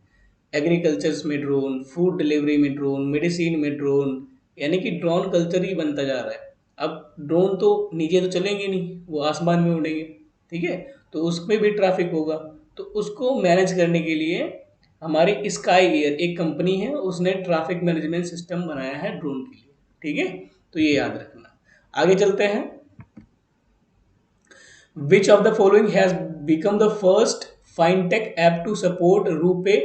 एग्रीकल्चर्स में ड्रोन, फूड डिलीवरी में ड्रोन, मेडिसिन में ड्रोन, यानी कि ड्रोन कल्चर ही बनता जा रहा है। अब ड्रोन तो नीचे तो चलेंगे नहीं, वो आसमान में उड़ेंगे। ठीक है, तो उसमें भी ट्रैफिक होगा, तो उसको मैनेज करने के लिए हमारी स्काई एयर एक कंपनी है, उसने ट्रैफिक मैनेजमेंट सिस्टम बनाया है ड्रोन के लिए। ठीक है, तो ये याद रखना। आगे चलते हैं। Which of the following has become the first fintech app to support RuPay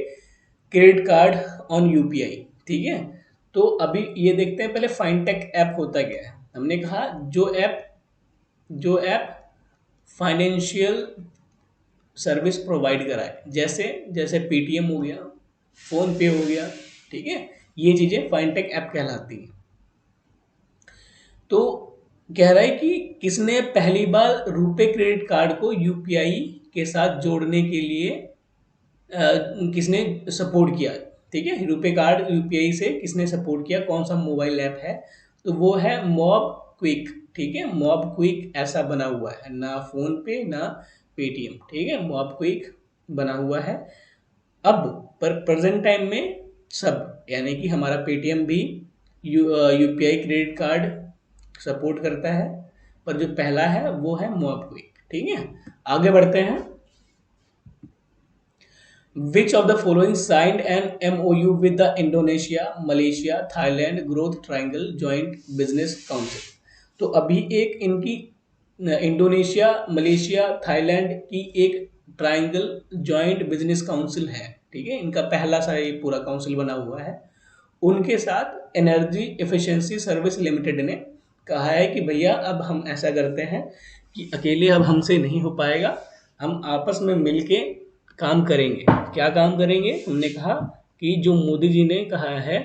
credit card on UPI? ठीक है, तो अभी ये देखते हैं पहले फाइनटेक ऐप होता क्या है। हमने कहा जो ऐप फाइनेंशियल सर्विस प्रोवाइड कराए, जैसे जैसे पेटीएम हो गया, फोन पे हो गया। ठीक है, ये चीजें फाइनटेक ऐप कहलाती हैं। तो कह रहा है कि किसने पहली बार रुपे क्रेडिट कार्ड को यूपीआई के साथ जोड़ने के लिए किसने सपोर्ट किया? ठीक है, रुपे कार्ड यूपीआई से किसने सपोर्ट किया, कौन सा मोबाइल ऐप है? तो वो है मॉब क्विक। ठीक है, मॉब क्विक ऐसा बना हुआ है, ना फोन पे ना पेटीएम। ठीक है, मॉब क्विक बना हुआ है। अब पर प्रेजेंट टाइम में सब, यानी कि हमारा पेटीएम भी यूपीआई क्रेडिट कार्ड सपोर्ट करता है, पर जो पहला है वो है मॉब क्विक। ठीक है, आगे बढ़ते हैं। Which of the following signed an MOU with the Indonesia, Malaysia, Thailand Growth Triangle Joint Business Council? तो अभी एक इनकी इंडोनेशिया, मलेशिया, थाईलैंड की एक ट्रायंगल जॉइंट बिजनेस काउंसिल है। ठीक है, इनका पहला सा ये पूरा काउंसिल बना हुआ है। उनके साथ एनर्जी एफिशिएंसी सर्विस लिमिटेड ने कहा है कि भैया अब हम ऐसा करते हैं कि अकेले अब हमसे नहीं हो पाएगा, हम आपस में मिलके काम करेंगे। क्या काम करेंगे? उन्होंने कहा कि जो मोदी जी ने कहा है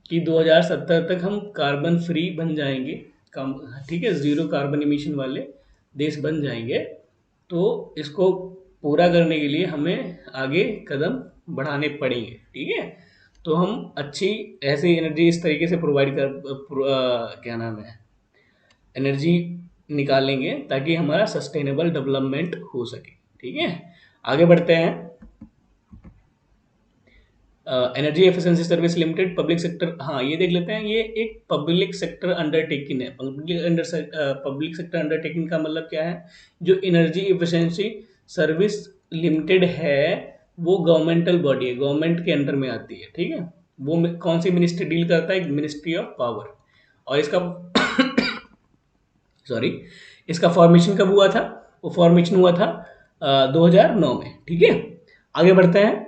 कि 2070 तक हम कार्बन फ्री बन जाएंगे, कम, ठीक है, जीरो कार्बन इमिशन वाले देश बन जाएंगे। तो इसको पूरा करने के लिए हमें आगे कदम बढ़ाने पड़ेंगे। ठीक है, तो हम अच्छी ऐसी एनर्जी इस तरीके से प्रोवाइड क्या नाम है, एनर्जी निकालेंगे ताकि हमारा सस्टेनेबल डेवलपमेंट हो सके। ठीक है, आगे बढ़ते हैं। Energy efficiency service limited public sector, हाँ ये देख लेते हैं। ये एक पब्लिक सेक्टर अंडरटेकिंग है। पब्लिक सेक्टर अंडरटेकिंग का मतलब क्या है? जो एनर्जी एफिशिएंसी सर्विस लिमिटेड है वो गवर्नमेंटल बॉडी है, गवर्नमेंट के अंडर में आती है। ठीक है, वो कौन सी मिनिस्ट्री डील करता है? Ministry of power. और इसका सॉरी, इसका फॉर्मेशन कब हुआ था? वो फॉर्मेशन हुआ था 2009 में। ठीक है, आगे बढ़ते हैं।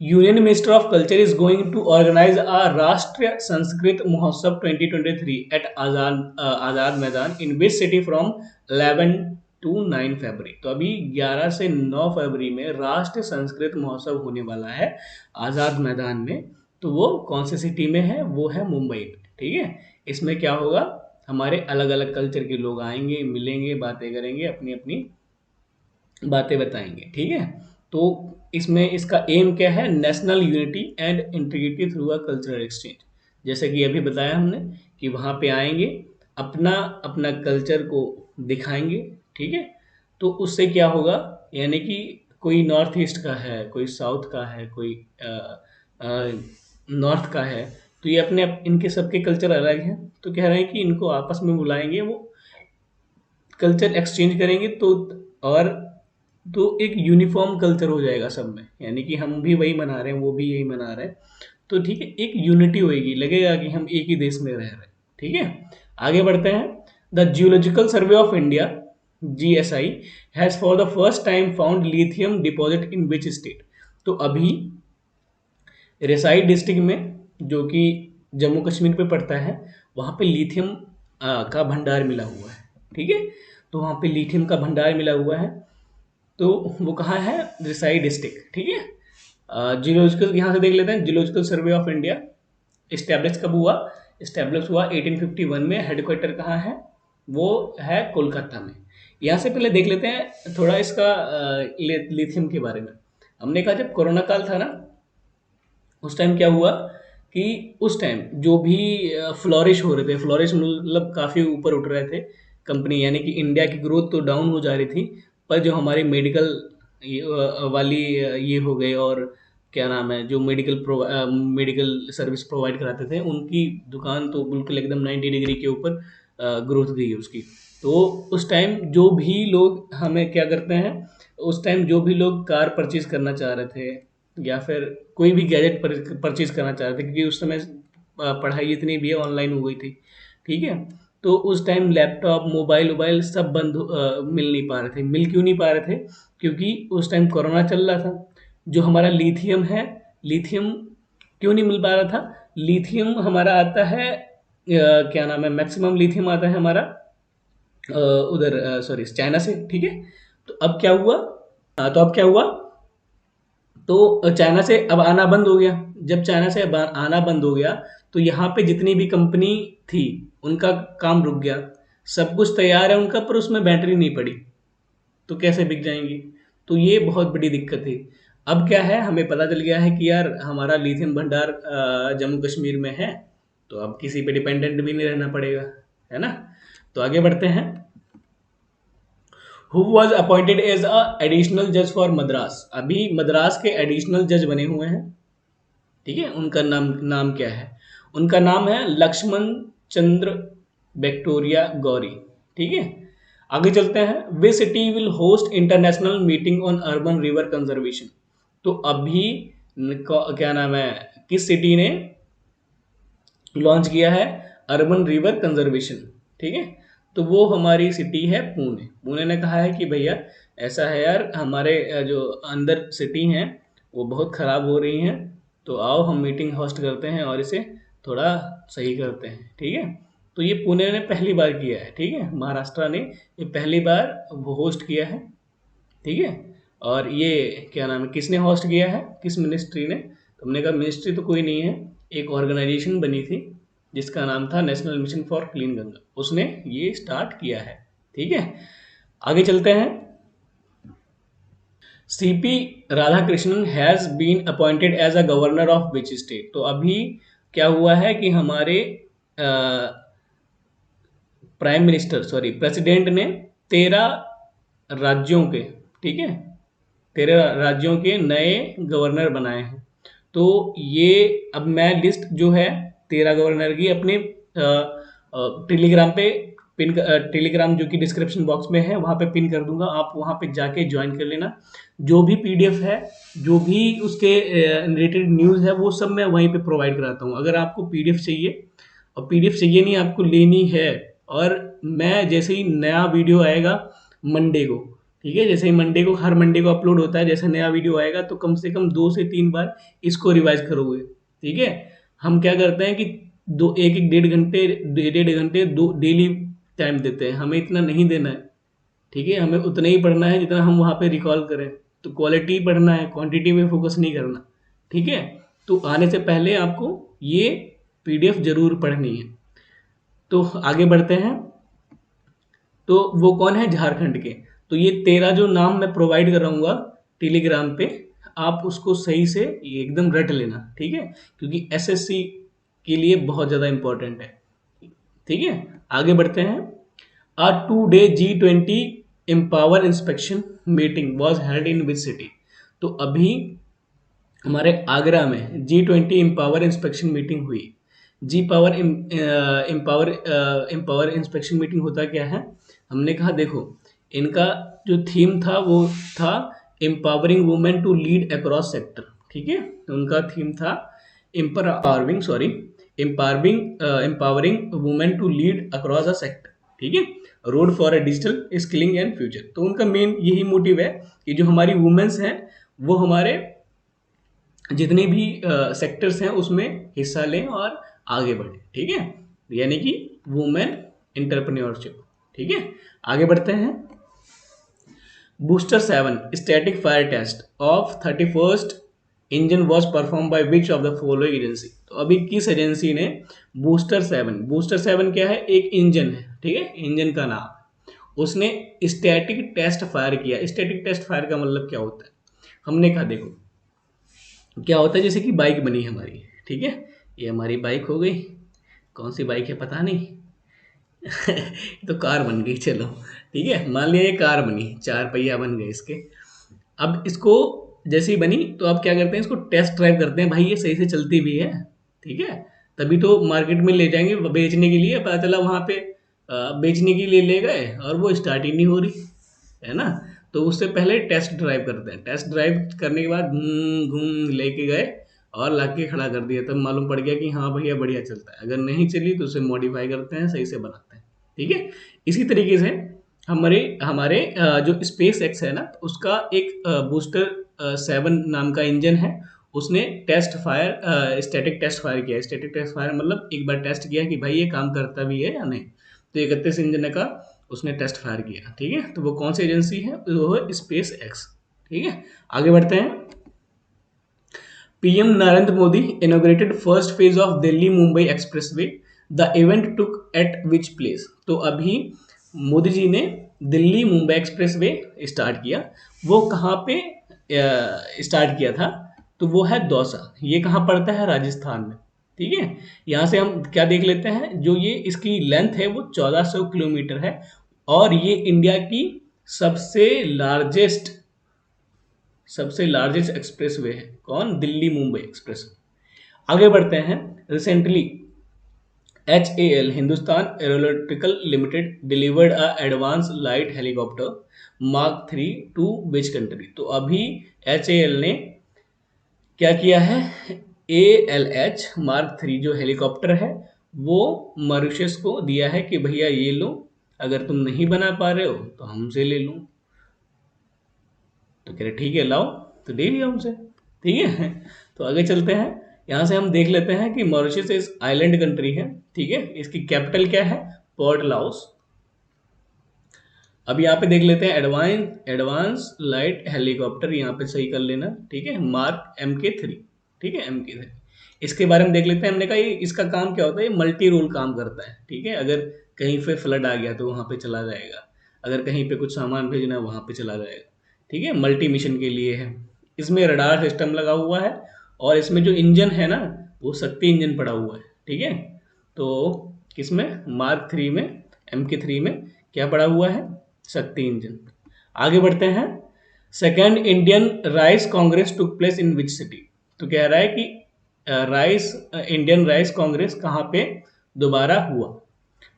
Union minister of culture is going to organize a Rashtriya Sanskrit Mahotsav 2023 at Azad Maidan in which city from 11 to 9 फरवरी। तो अभी 11 से 9 फरवरी में राष्ट्रीय संस्कृत महोत्सव होने वाला है आजाद मैदान में। तो वो कौन सी सिटी में है? वो है मुंबई में। ठीक है, इसमें क्या होगा? हमारे अलग अलग कल्चर के लोग आएंगे, मिलेंगे, बातें करेंगे, अपनी अपनी बातें बताएंगे। ठीक है, तो इसमें इसका एम क्या है? National unity and integrity through a cultural exchange. जैसे कि अभी बताया हमने कि वहाँ पे आएंगे, अपना अपना कल्चर को दिखाएंगे। ठीक है, तो उससे क्या होगा? यानी कि कोई नॉर्थ ईस्ट का है, कोई साउथ का है, कोई नॉर्थ का है, तो ये अपने इनके सबके कल्चर अलग हैं। तो कह रहे हैं कि इनको आपस में बुलाएंगे, वो कल्चर एक्सचेंज करेंगे, और तो एक यूनिफॉर्म कल्चर हो जाएगा सब में। यानी कि हम भी वही मना रहे हैं, वो भी यही मना रहे हैं। तो ठीक है, एक यूनिटी होएगी, लगेगा कि हम एक ही देश में रह रहे हैं। ठीक है, आगे बढ़ते हैं। The geological survey of India GSI has for the first time found lithium deposit in which state. तो अभी रेसाई डिस्ट्रिक्ट में, जो कि जम्मू कश्मीर पे पड़ता है, वहाँ पे लिथियम का भंडार मिला हुआ है। ठीक है, तो वहाँ पे लिथियम का भंडार मिला हुआ है। तो वो कहाँ है? रिसाई डिस्ट्रिक्ट। ठीक है, जियोलॉजिकल यहाँ से देख लेते हैं। Geological survey of India establish कब हुआ? इस्टेब्लिश हुआ 1851 में। हेडक्वार्टर कहाँ है? वो है कोलकाता में। यहाँ से पहले देख लेते हैं थोड़ा इसका लिथियम के बारे में। हमने कहा जब कोरोना काल था ना, उस टाइम क्या हुआ कि उस टाइम जो भी फ्लोरिश हो रहे थे, फ्लोरिश मतलब काफ़ी ऊपर उठ रहे थे कंपनी, यानी कि इंडिया की ग्रोथ तो डाउन हो जा रही थी, पर जो हमारी मेडिकल वाली ये हो गए, और क्या नाम है, जो मेडिकल सर्विस प्रोवाइड कराते थे, उनकी दुकान तो बिल्कुल एकदम 90 डिग्री के ऊपर ग्रोथ गई है उसकी। तो उस टाइम जो भी लोग हमें क्या करते हैं, उस टाइम जो भी लोग कार परचेज करना चाह रहे थे, या फिर कोई भी गैजेट परचेज करना चाह रहे थे, क्योंकि उस समय पढ़ाई इतनी भी ऑनलाइन हो गई थी। ठीक है, तो उस टाइम लैपटॉप, मोबाइल वोबाइल सब मिल नहीं पा रहे थे। मिल क्यों नहीं पा रहे थे? क्योंकि उस टाइम कोरोना चल रहा था। जो हमारा लिथियम है, लिथियम क्यों नहीं मिल पा रहा था? लिथियम हमारा आता है क्या नाम है, मैक्सिमम लिथियम आता है हमारा उधर सॉरी चाइना से। ठीक है, तो अब क्या हुआ? तो चाइना से अब आना बंद हो गया। जब चाइना से अब आना बंद हो गया, तो यहाँ पे जितनी भी कंपनी थी, उनका काम रुक गया। सब कुछ तैयार है उनका, पर उसमें बैटरी नहीं पड़ी, तो कैसे बिक जाएंगी? तो ये बहुत बड़ी दिक्कत थी। अब क्या है, हमें पता चल गया है कि यार हमारा लिथियम भंडार जम्मू कश्मीर में है, तो अब किसी पे डिपेंडेंट भी नहीं रहना पड़ेगा, है ना? तो आगे बढ़ते हैं। Who was appointed as a additional जज फॉर मद्रास। अभी मद्रास के एडिशनल जज बने हुए हैं। ठीक है, उनका नाम नाम क्या है? उनका नाम है लक्ष्मण चंद्र विक्टोरिया गौरी। ठीक है, आगे चलते हैं। वे city will host international meeting on urban river conservation. तो अभी क्या नाम है, किस सिटी ने लॉन्च किया है अर्बन रिवर कंजर्वेशन? ठीक है, तो वो हमारी सिटी है पुणे। पुणे ने कहा है कि भैया ऐसा है यार, हमारे जो अंदर सिटी हैं वो बहुत ख़राब हो रही हैं, तो आओ हम मीटिंग होस्ट करते हैं और इसे थोड़ा सही करते हैं। ठीक है, तो ये पुणे ने पहली बार किया है। ठीक है, महाराष्ट्र ने ये पहली बार वो होस्ट किया है। ठीक है, और ये क्या नाम है, किसने होस्ट किया है, किस मिनिस्ट्री ने? तो हमने कहा मिनिस्ट्री तो कोई नहीं है, एक ऑर्गेनाइजेशन बनी थी जिसका नाम था national mission for clean Ganga, उसने ये स्टार्ट किया है। ठीक है, आगे चलते हैं। CP Radhakrishnan has been appointed as a governor of which state. तो अभी क्या हुआ है कि हमारे प्राइम मिनिस्टर सॉरी प्रेसिडेंट ने 13 राज्यों के, ठीक है, 13 राज्यों के नए गवर्नर बनाए हैं। तो ये अब मैं लिस्ट जो है 13 गवर्नर की अपने टेलीग्राम पे टेलीग्राम जो कि डिस्क्रिप्शन बॉक्स में है वहाँ पे पिन कर दूंगा, आप वहाँ पे जाके ज्वाइन कर लेना। जो भी पीडीएफ है, जो भी उसके रिलेटेड न्यूज़ है, वो सब मैं वहीं पे प्रोवाइड कराता हूँ। अगर आपको पीडीएफ चाहिए, और पीडीएफ चाहिए नहीं, आपको लेनी है, और मैं जैसे ही नया वीडियो आएगा मंडे को, ठीक है, जैसे ही मंडे को, हर मंडे को अपलोड होता है, जैसे नया वीडियो आएगा तो कम से कम 2 से 3 बार इसको रिवाइज करोगे, ठीक है। हम क्या करते हैं कि दो एक एक 1.5 घंटे, 1.5 घंटे दो डेली टाइम देते हैं, हमें इतना नहीं देना है, ठीक है। हमें उतना ही पढ़ना है जितना हम वहाँ पे रिकॉल करें। तो क्वालिटी पढ़ना है, क्वांटिटी पे फोकस नहीं करना, ठीक है। तो आने से पहले आपको ये पीडीएफ जरूर पढ़नी है। तो आगे बढ़ते हैं। तो वो कौन है? झारखंड के। तो ये 13 जो नाम मैं प्रोवाइड कराऊंगा टेलीग्राम पे, आप उसको सही से एकदम रट लेना, ठीक है, क्योंकि एसएससी के लिए बहुत ज़्यादा इंपॉर्टेंट है, ठीक है। आगे बढ़ते हैं। A 2-day G20 empower inspection meeting was held in which city. तो अभी हमारे आगरा में G20 एम्पावर इंस्पेक्शन मीटिंग हुई। जी power empower empower inspection meeting होता क्या है? हमने कहा देखो, इनका जो थीम था वो था empowering women to lead across sector, ठीक है। तो उनका थीम था empowering women to lead across a sector, ठीक है, road for a digital skilling and future. तो उनका मेन यही मोटिव है कि जो हमारी वुमेन्स हैं वो हमारे जितने भी सेक्टर्स हैं उसमें हिस्सा लें और आगे बढ़े, ठीक है, यानी कि वुमेन एंटरप्रेन्योरशिप, ठीक है। आगे बढ़ते हैं। Booster 7 static fire test of 31st engine was perform by which of the following agency. तो अभी किस एजेंसी ने बूस्टर 7 क्या है? एक इंजन है, ठीक है, इंजन का नाम, उसने स्टैटिक टेस्ट फायर किया। स्टैटिक टेस्ट फायर का मतलब क्या होता है? हमने कहा देखो क्या होता है, जैसे कि बाइक बनी हमारी, ठीक है, ये हमारी बाइक हो गई, कौन सी बाइक है पता नहीं तो कार बन गई, चलो ठीक है, मान लिया ये कार बनी, 4 पहिया बन गए इसके। अब इसको जैसे ही बनी तो आप क्या करते हैं, इसको टेस्ट ड्राइव करते हैं, भाई ये सही से चलती भी है, ठीक है, तभी तो मार्केट में ले जाएंगे बेचने के लिए। पता चला वहाँ पे बेचने के लिए ले गए और वो स्टार्ट ही नहीं हो रही, है ना। तो उससे पहले टेस्ट ड्राइव करते हैं, टेस्ट ड्राइव करने के बाद घूम घूम लेके गए और ला के खड़ा कर दिया, तब मालूम पड़ गया कि हाँ भैया बढ़िया चलता है। अगर नहीं चली तो उसे मॉडिफाई करते हैं, सही से बनाते हैं, ठीक है। इसी तरीके से हमारे हमारे जो स्पेस एक्स है ना, उसका एक बूस्टर 7 नाम का इंजन है, उसने test fire static test fire किया। स्टैटिक टेस्ट फायर मतलब एक बार टेस्ट किया कि भाई ये काम करता भी है या नहीं। तो 31 इंजन का उसने टेस्ट फायर किया, ठीक है। तो वो कौन सी एजेंसी है? वो है स्पेस एक्स, ठीक है। आगे बढ़ते हैं। PM Narendra Modi inaugurated first phase of Delhi Mumbai expressway, the event took eight which place. तो अभी मोदी जी ने दिल्ली मुंबई एक्सप्रेसवे स्टार्ट किया, वो कहाँ पे स्टार्ट किया था? तो वो है दौसा। ये कहाँ पड़ता है? राजस्थान में, ठीक है। यहाँ से हम क्या देख लेते हैं, जो ये इसकी लेंथ है वो 1400 किलोमीटर है, और ये इंडिया की सबसे लार्जेस्ट सबसे लार्जेस्ट एक्सप्रेसवे है। कौन? दिल्ली मुंबई एक्सप्रेस। आगे बढ़ते हैं। Recently HAL Hindustan aeronautical limited delivered a advance light helicopter mark 3 to which country. तो अभी HAL ने क्या किया है? ALH मार्क 3 जो हेलीकॉप्टर है वो मॉरिशस को दिया है कि भैया ये लो, अगर तुम नहीं बना पा रहे हो तो हमसे ले लो। तो कह रहे ठीक है लाओ, तो दे दिया हमसे, ठीक है। तो आगे चलते हैं। यहाँ से हम देख लेते हैं कि मॉरिशस इस आइलैंड कंट्री है, ठीक है। इसकी कैपिटल क्या है? Port Laos. अब यहाँ पे देख लेते हैं एडवांस लाइट हेलीकॉप्टर, यहाँ पे सही कर लेना, ठीक है, मार्क MK3, ठीक है, MK3। इसके बारे में देख लेते हैं। हमने कहा ये इसका काम क्या होता है? ये मल्टी रोल काम करता है, ठीक है। अगर कहीं पे फ्लड आ गया तो वहाँ पे चला जाएगा, अगर कहीं पे कुछ सामान भेजना है वहाँ पे चला जाएगा, ठीक है, मल्टी मिशन के लिए है। इसमें रडार सिस्टम लगा हुआ है, और इसमें जो इंजन है ना वो शक्ति इंजन पड़ा हुआ है, ठीक है। तो किसमें? मार्क 3 में, MK3 में क्या पड़ा हुआ है? शक्ति इंजन। आगे बढ़ते हैं। Second Indian rice Congress took place in which city. तो कह रहा है कि इंडियन राइस कांग्रेस कहाँ पे दोबारा हुआ?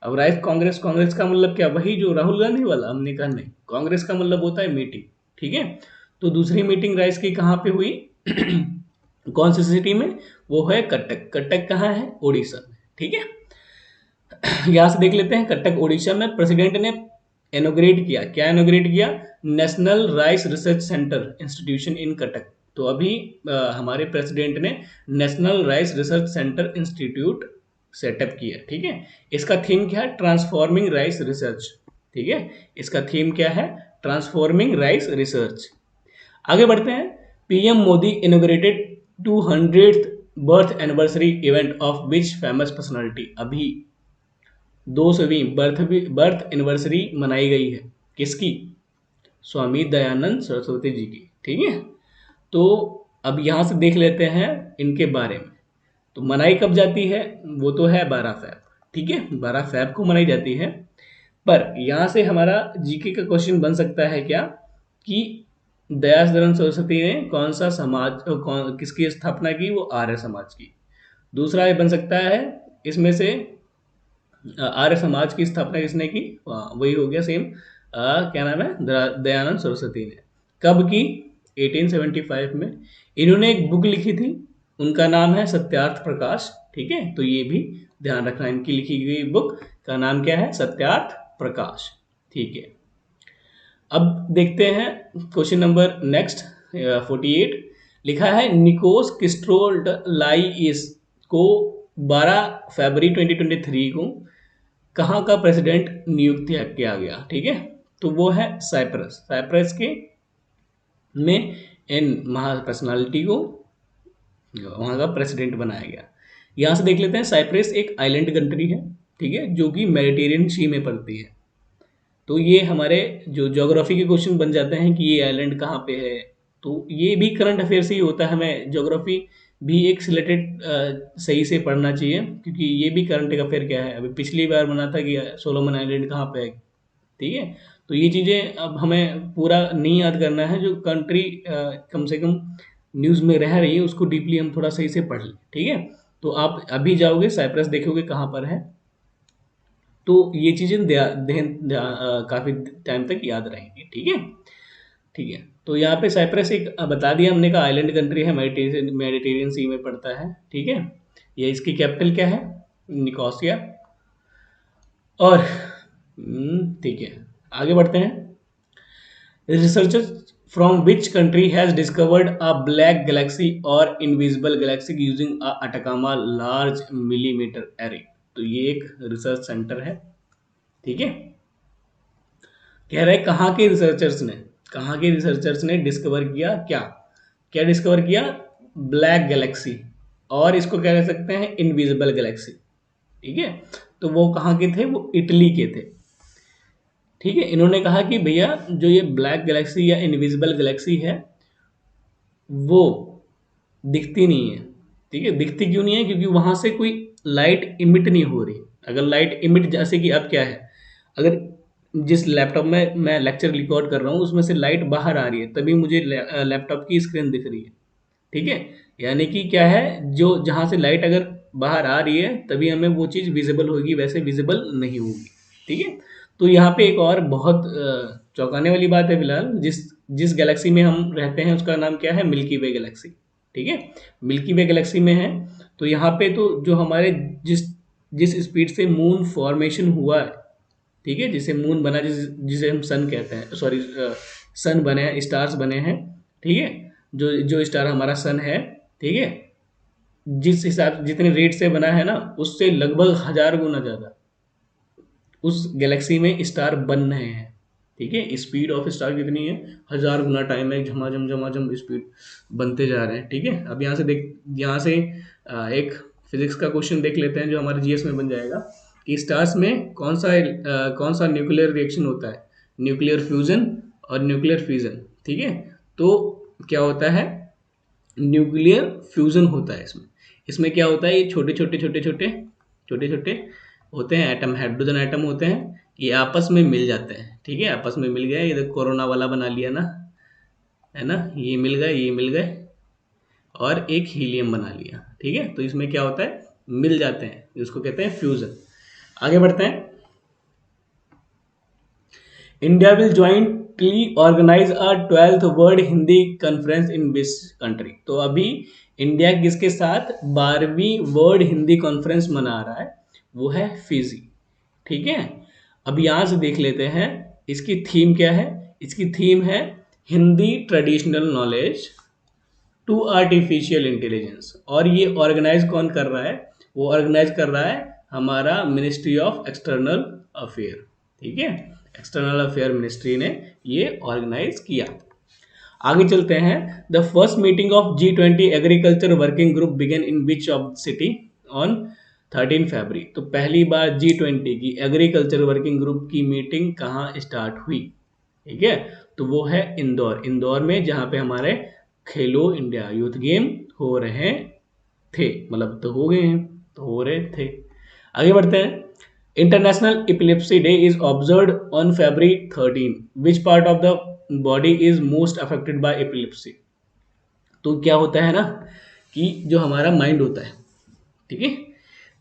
अब राइस कांग्रेस, कांग्रेस का मतलब क्या, वही जो राहुल गांधी वाला? हमने कहा नहीं, कांग्रेस का मतलब होता है मीटिंग। ठीक है, तो दूसरी मीटिंग राइस की कहाँ पे हुई? कौन सी सिटी में? वो है कटक। कटक कहाँ है? उड़ीसा में। ठीक है, यहाँ से देख लेते हैं। कटक उड़ीसा में प्रेसिडेंट ने इनोग्रेट किया, क्या इनोग्रेट किया? National rice research centre institution इन कटक। तो अभी हमारे प्रेसिडेंट ने national rice research centre institute setup किया। ठीक है, इसका थीम क्या है? Transforming rice research. ठीक है, इसका थीम क्या है? Transforming rice research. आगे बढ़ते हैं। PM Modi inaugurated 200th birth anniversary event of which famous personality. अभी 200वीं बर्थ एनिवर्सरी मनाई गई है, किसकी? स्वामी दयानंद सरस्वती जी की। ठीक है, तो अब यहाँ से देख लेते हैं इनके बारे में। तो मनाई कब जाती है? वो तो है 12 फैब। ठीक है, 12 फैब को मनाई जाती है। पर यहाँ से हमारा जीके का क्वेश्चन बन सकता है क्या, कि दयानंद सरस्वती ने कौन सा समाज, किसकी स्थापना की? वो आर्य समाज की। दूसरा ये बन सकता है इसमें से, आर्य समाज की स्थापना किसने की? वही हो गया सेम, क्या नाम है? दयानंद सरस्वती ने। कब की? 1875 में। इन्होंने एक बुक लिखी थी, उनका नाम है सत्यार्थ प्रकाश। ठीक है, तो ये भी ध्यान रखना, इनकी लिखी गई बुक का नाम क्या है? सत्यार्थ प्रकाश। ठीक है, अब देखते हैं क्वेश्चन नंबर नेक्स्ट 48। लिखा है निकोस क्रिस्टोडलाइस को 12 फरवरी 2023 को कहाँ का प्रेसिडेंट नियुक्त किया गया? ठीक है, तो वो है साइप्रस। साइप्रस के में इन महा पर्सनालिटी को वहाँ का प्रेसिडेंट बनाया गया। यहाँ से देख लेते हैं, साइप्रस एक आइलैंड कंट्री है। ठीक है, जो कि मेडिटेरियन सी में पड़ती है। तो ये हमारे जो ज्योग्राफी के क्वेश्चन बन जाते हैं कि ये आइलैंड कहाँ पे है। तो ये भी करंट अफेयर से ही होता है, हमें ज्योग्राफी भी एक सिलेक्टेड सही से पढ़ना चाहिए, क्योंकि ये भी करंट अफेयर क्या है। अभी पिछली बार बना था कि सोलोमन आइलैंड कहाँ पे है। ठीक है, तो ये चीज़ें अब हमें पूरा नहीं याद करना है, जो कंट्री कम से कम न्यूज़ में रह रही है उसको डीपली हम थोड़ा सही से पढ़ लें। ठीक है, तो आप अभी जाओगे साइप्रस देखोगे कहाँ पर है, तो ये चीज़ें काफ़ी टाइम तक याद रहेंगी। ठीक है, ठीक है, तो यहाँ पे साइप्रस एक बता दिया हमने का आइलैंड कंट्री है, मेडिटेरियन सी में पड़ता है। ठीक है, ये इसकी कैपिटल क्या है? निकोसिया। और ठीक है, आगे बढ़ते हैं। Researchers from which country has discovered a black galaxy or invisible galaxy using a Atacama Large Millimeter Array? तो ये एक रिसर्च सेंटर है। ठीक है, कह रहे हैं कहाँ के रिसर्चर्स ने डिस्कवर किया, क्या क्या डिस्कवर किया? ब्लैक गैलेक्सी, और इसको क्या कह सकते हैं? Invisible Galaxy. ठीक है, तो वो कहाँ के थे? वो इटली के थे। ठीक है, इन्होंने कहा कि भैया जो ये ब्लैक गैलेक्सी या इनविजिबल गैलेक्सी है वो दिखती नहीं है। ठीक है, दिखती क्यों नहीं है? क्योंकि वहां से कोई लाइट इमिट नहीं हो रही। अगर लाइट इमिट, जैसे कि अब क्या है, अगर जिस लैपटॉप में मैं लेक्चर रिकॉर्ड कर रहा हूँ उसमें से लाइट बाहर आ रही है, तभी मुझे लैपटॉप की स्क्रीन दिख रही है। ठीक है, यानी कि क्या है, जो जहाँ से लाइट अगर बाहर आ रही है तभी हमें वो चीज़ विजिबल होगी, वैसे विजिबल नहीं होगी। ठीक है, तो यहाँ पे एक और बहुत चौंकाने वाली बात है। फिलहाल जिस जिस गैलेक्सी में हम रहते हैं उसका नाम क्या है? मिल्की वे गैलेक्सी। ठीक है, मिल्की वे गैलेक्सी में है। तो यहाँ पे तो जो हमारे जिस जिस स्पीड से मून फॉर्मेशन हुआ है, ठीक है, जिसे मून बना, जिसे हम सन कहते हैं, सॉरी, सन बने हैं, स्टार्स बने हैं। ठीक है, जो जो स्टार हमारा सन है, ठीक है, जिस हिसाब जितने रेट से बना है ना, उससे लगभग 1000 गुना ज़्यादा उस गैलेक्सी में स्टार बन रहे हैं। ठीक है, स्पीड ऑफ स्टार कितनी है? 1000 गुना टाइम में झमाझम झमाझम स्पीड बनते जा रहे हैं। ठीक है, अब यहाँ से एक फिजिक्स का क्वेश्चन देख लेते हैं जो हमारे जीएस में बन जाएगा, कि स्टार्स में कौन सा न्यूक्लियर रिएक्शन होता है? न्यूक्लियर फ्यूजन और न्यूक्लियर फिजन। ठीक है, तो क्या होता है? न्यूक्लियर फ्यूजन होता है इसमें। इसमें क्या होता है? ये छोटे छोटे होते हैं एटम, हाइड्रोजन एटम होते हैं, ये आपस में मिल जाते हैं। ठीक है, आपस में मिल गए, ये देखो कोरोना वाला बना लिया ना, है ना, ये मिल गए और एक हीलियम बना लिया। ठीक है, तो इसमें क्या होता है? मिल जाते हैं, उसको कहते हैं फ्यूजन। आगे बढ़ते हैं। India will jointly organise a 12th world Hindi conference in which country. तो अभी इंडिया किसके साथ 12वीं वर्ल्ड हिंदी कॉन्फ्रेंस मना रहा है, वो है फिजी। ठीक है, अब यहां से देख लेते हैं इसकी थीम क्या है। इसकी थीम है Hindi traditional knowledge to artificial intelligence. और ये ऑर्गेनाइज कौन कर रहा है, वो ऑर्गेनाइज कर रहा है हमारा मिनिस्ट्री ऑफ एक्सटर्नल अफेयर। ठीक है, एक्सटर्नल अफेयर मिनिस्ट्री ने ये ऑर्गेनाइज किया। आगे चलते हैं। The first meeting of G20 agriculture working group begin in which of city on 13 February. तो पहली बार G20 की एग्रीकल्चर वर्किंग ग्रुप की मीटिंग कहाँ स्टार्ट हुई? ठीक है, तो वो है इंदौर। इंदौर में जहाँ पे हमारे खेलो इंडिया यूथ गेम हो रहे थे, मतलब तो हो गए हैं, तो हो रहे थे। आगे बढ़ते हैं। International epilepsy day is observed on February 13। Which part of the body is most affected by epilepsy? तो क्या होता है ना कि जो हमारा माइंड होता है, ठीक है,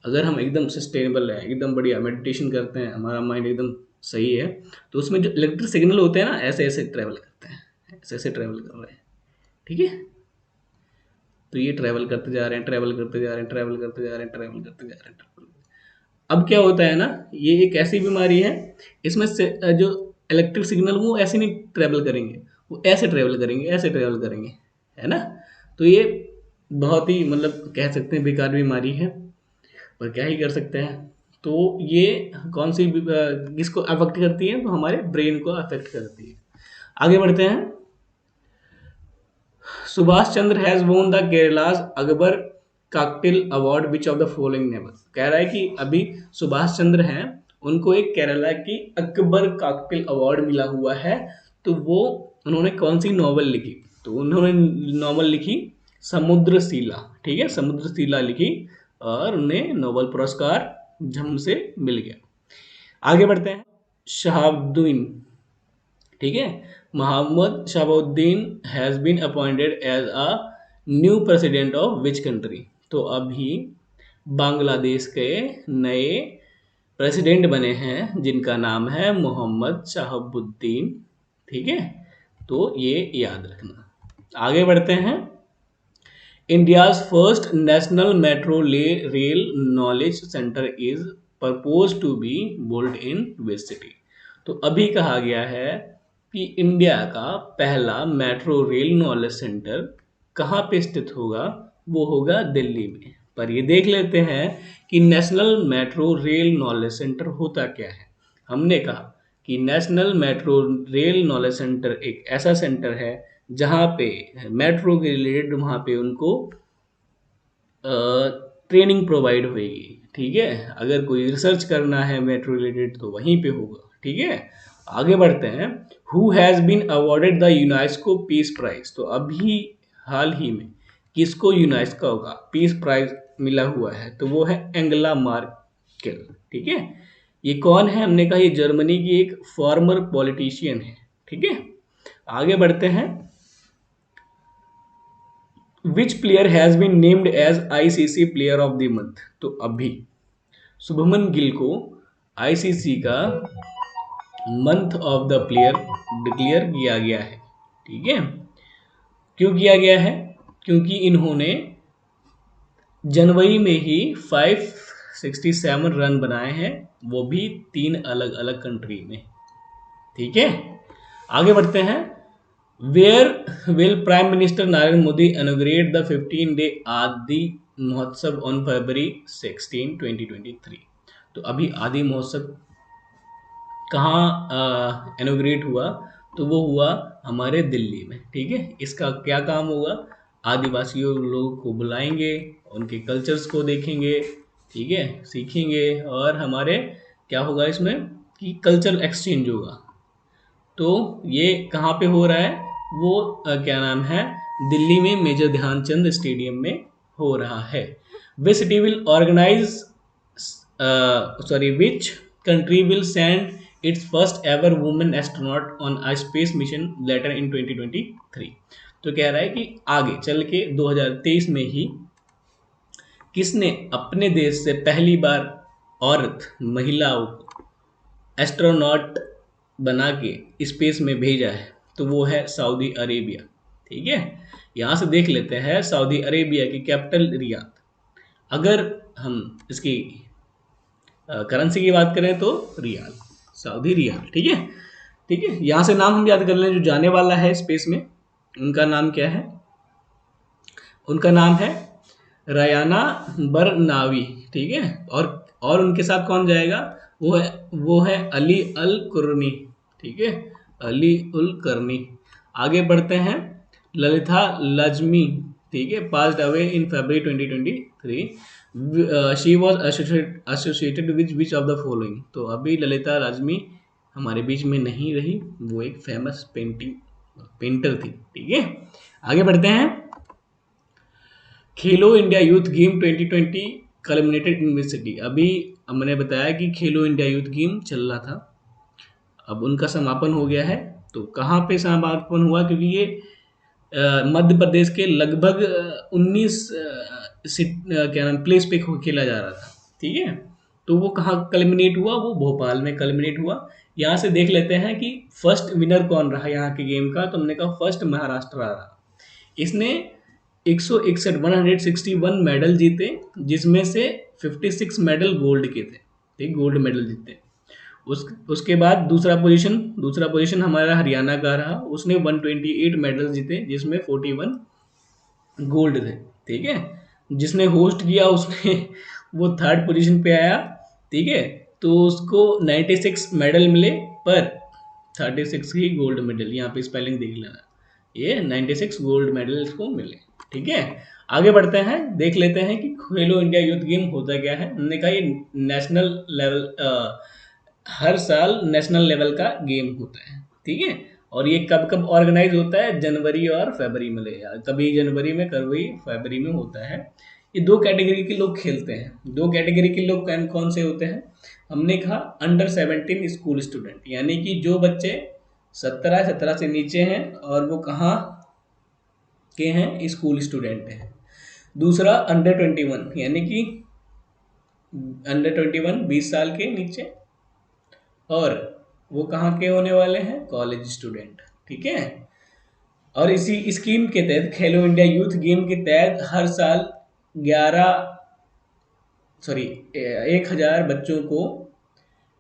अगर हम एकदम सस्टेनेबल है, एकदम बढ़िया मेडिटेशन करते हैं, हमारा माइंड एकदम सही है, तो उसमें जो इलेक्ट्रिक सिग्नल होते हैं ना, ऐसे ऐसे ट्रेवल करते हैं, ऐसे ऐसे ट्रेवल कर रहे हैं। ठीक है, तो ये ट्रैवल करते जा रहे हैं, ट्रैवल करते जा रहे हैं, ट्रैवल करते जा रहे हैं, ट्रैवल करते जा रहे हैं, ट्रैवल। अब क्या होता है ना, ये एक ऐसी बीमारी है, इसमें से जो इलेक्ट्रिक सिग्नल वो ऐसे नहीं ट्रैवल करेंगे, वो ऐसे ट्रैवल करेंगे, ऐसे ट्रैवल करेंगे, है ना। तो ये बहुत ही मतलब कह सकते हैं बेकार बीमारी है, पर क्या ही कर सकते हैं। तो ये कौन सी किसको अफेक्ट करती है? तो हमारे ब्रेन को अफेक्ट करती है। आगे बढ़ते हैं। Subhash Chandra has won the Kerala's Akbar Kakkattil award which of the following never. कह रहा है कि अभी सुभाष चंद्र हैं, उनको एक केरला की अकबर काकटिल अवार्ड मिला हुआ है। तो वो उन्होंने कौन सी नॉवल लिखी? तो उन्होंने नॉवल लिखी समुद्रशीला। ठीक है, समुद्रशीला लिखी और उन्हें नोबेल पुरस्कार झम से मिल गया। आगे बढ़ते हैं। शहाबुद्दीन, ठीक है, Mohammed Shahabuddin has been appointed as a new president of which country. तो अभी बांग्लादेश के नए प्रेसिडेंट बने हैं जिनका नाम है मोहम्मद शहाबुद्दीन। ठीक है, तो ये याद रखना। आगे बढ़ते हैं। India's first national metro rail knowledge centre is propose to be built in which city. तो अभी कहा गया है कि इंडिया का पहला मेट्रो रेल नॉलेज सेंटर कहाँ पे स्थित होगा? वो होगा दिल्ली में। पर ये देख लेते हैं कि national metro rail knowledge centre होता क्या है। हमने कहा कि national metro rail knowledge centre एक ऐसा सेंटर है जहाँ पे मेट्रो के रिलेटेड वहाँ पे उनको ट्रेनिंग प्रोवाइड होगी। ठीक है, अगर कोई रिसर्च करना है मेट्रो रिलेटेड तो वहीं पे होगा। ठीक है, आगे बढ़ते हैं। Who has been awarded the UNESCO peace prize. तो अभी हाल ही में किसको यूनेस्को का पीस प्राइज मिला हुआ है? तो वो है एंगेला मार्केल। ठीक है, ये कौन है? हमने कहा ये जर्मनी की एक फॉर्मर पॉलिटिशियन है। ठीक है, आगे बढ़ते हैं। Which player has been named as ICC player of the month. तो अभी शुभमन गिल को आईसीसी का month of the player declare किया गया है। ठीक है, क्यों किया गया है? क्योंकि इन्होंने जनवरी में ही 567 रन बनाए हैं, वो भी 3 अलग अलग कंट्री में। ठीक है, आगे बढ़ते हैं। Where will prime minister Narendra Modi inaugurate the 15-day Aadi महोत्सव ऑन February 16, 2023। तो अभी आदि महोत्सव कहाँ इनॉग्रेट हुआ? तो वो हुआ हमारे दिल्ली में। ठीक है, इसका क्या काम होगा? आदिवासियों लोगों को बुलाएंगे, उनके कल्चर्स को देखेंगे, ठीक है, सीखेंगे, और हमारे क्या होगा इसमें कि कल्चरल एक्सचेंज होगा। तो ये कहाँ पे हो रहा है? वो क्या नाम है, दिल्ली में मेजर ध्यानचंद स्टेडियम में हो रहा है। Which city will organize which country will send its first ever women astronaut on a space mission later in 2023। तो कह रहा है कि आगे चल के 2023 में ही किसने अपने देश से पहली बार औरत महिलाओं को एस्ट्रोनॉट बना के स्पेस में भेजा है तो वो है सऊदी अरेबिया। ठीक है, यहाँ से देख लेते हैं सऊदी अरेबिया की कैपिटल रियाद। अगर हम इसकी करेंसी की बात करें तो रियाल, सऊदी रियाल। ठीक है, ठीक है, यहाँ से नाम हम याद कर लें। जो जाने वाला है स्पेस में उनका नाम क्या है? उनका नाम है रयाना बरनावी। ठीक है, और उनके साथ कौन जाएगा? वो है अली अल कुरनी। ठीक है, अली उल करनी। आगे बढ़ते हैं, ललिता लाजमी। ठीक है, passed away in February 2023। She was associated which of the following. तो अभी ललिता लाजमी हमारे बीच में नहीं रही, वो एक फेमस पेंटर थी। ठीक है, आगे बढ़ते हैं। खेलो India youth game 2020 culminated in which city. अभी हमने बताया कि खेलो इंडिया यूथ गेम चल रहा था, अब उनका समापन हो गया है। तो कहाँ पे समापन हुआ? क्योंकि ये मध्य प्रदेश के लगभग 19 क्या नाम प्लेस पे खेला जा रहा था। ठीक है, तो वो कहाँ कल्मिनेट हुआ? वो भोपाल में कल्मिनेट हुआ। यहाँ से देख लेते हैं कि फर्स्ट विनर कौन रहा यहाँ के गेम का। तो हमने कहा फर्स्ट महाराष्ट्र रहा। इसने 161 मेडल जीते, जिसमें से 56 मेडल गोल्ड के थे। ठीक, गोल्ड मेडल जीते। उसके बाद दूसरा पोजीशन हमारा हरियाणा का रहा। उसने 128 मेडल जीते, जिसमें 41 गोल्ड थे। ठीक है, जिसने होस्ट किया उसने वो थर्ड पोजीशन पे आया। ठीक है, तो उसको 96 मेडल मिले, पर 36 ही गोल्ड मेडल। यहाँ पे स्पेलिंग देख लेना, ये 96 गोल्ड मेडल इसको मिले। ठीक है, आगे बढ़ते हैं, देख लेते हैं कि खेलो इंडिया यूथ गेम होता क्या है। हमने कहा ये नेशनल लेवल, हर साल नेशनल लेवल का गेम होता है। ठीक है, और ये कब कब ऑर्गेनाइज होता है? जनवरी और फरवरी में, कभी जनवरी में कभी फरवरी में होता है। ये दो कैटेगरी के लोग खेलते हैं। दो कैटेगरी के लोग कौन कौन से होते हैं? हमने कहा अंडर 17 स्कूल स्टूडेंट, यानी कि जो बच्चे 17 से नीचे हैं और वो कहाँ के हैं? स्कूल स्टूडेंट हैं। दूसरा अंडर 21, यानी कि अंडर 21 20 साल के नीचे, और वो कहाँ के होने वाले हैं? College student. ठीक है, और इसी स्कीम के तहत खेलो इंडिया यूथ गेम के तहत हर साल 1000 बच्चों को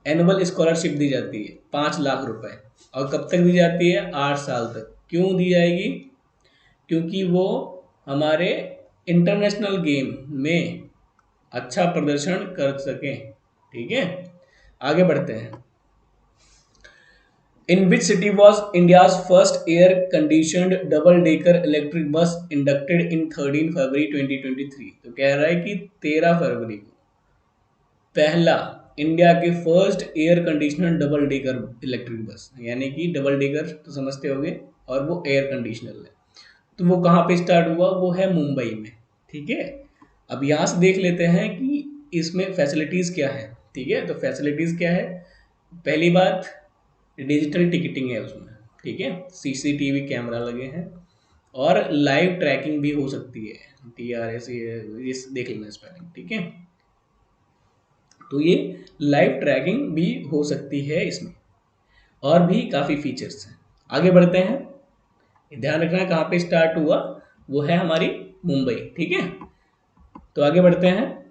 एनुअल स्कॉलरशिप दी जाती है, 5 लाख रुपए। और कब तक दी जाती है? 8 साल तक। क्यों दी जाएगी? क्योंकि वो हमारे इंटरनेशनल गेम में अच्छा प्रदर्शन कर सकें। ठीक है, आगे बढ़ते हैं। In which city was India's first air-conditioned double-decker electric bus inducted in 13 फरवरी 2023? तो कह रहा है कि 13 फरवरी को पहला इंडिया के first air conditioner double decker electric bus, यानी कि डबल डेकर तो समझते होंगे, और वो एयर कंडीशनर है, तो वो कहाँ पे स्टार्ट हुआ? वो है मुंबई में। ठीक है, अब यहाँ से देख लेते हैं कि इसमें फैसिलिटीज़ क्या है। ठीक है, तो फैसिलिटीज़ क्या है? पहली बात, डिजिटल टिकटिंग है उसमें। ठीक है, सीसीटीवी कैमरा लगे हैं और लाइव ट्रैकिंग भी हो सकती है। TRS इस देख लेना स्पेलिंग। ठीक है, तो ये लाइव ट्रैकिंग भी हो सकती है इसमें, और भी काफ़ी फीचर्स हैं। आगे बढ़ते हैं, ध्यान रखना कहाँ पे स्टार्ट हुआ, वो है हमारी मुंबई। ठीक है, तो आगे बढ़ते हैं।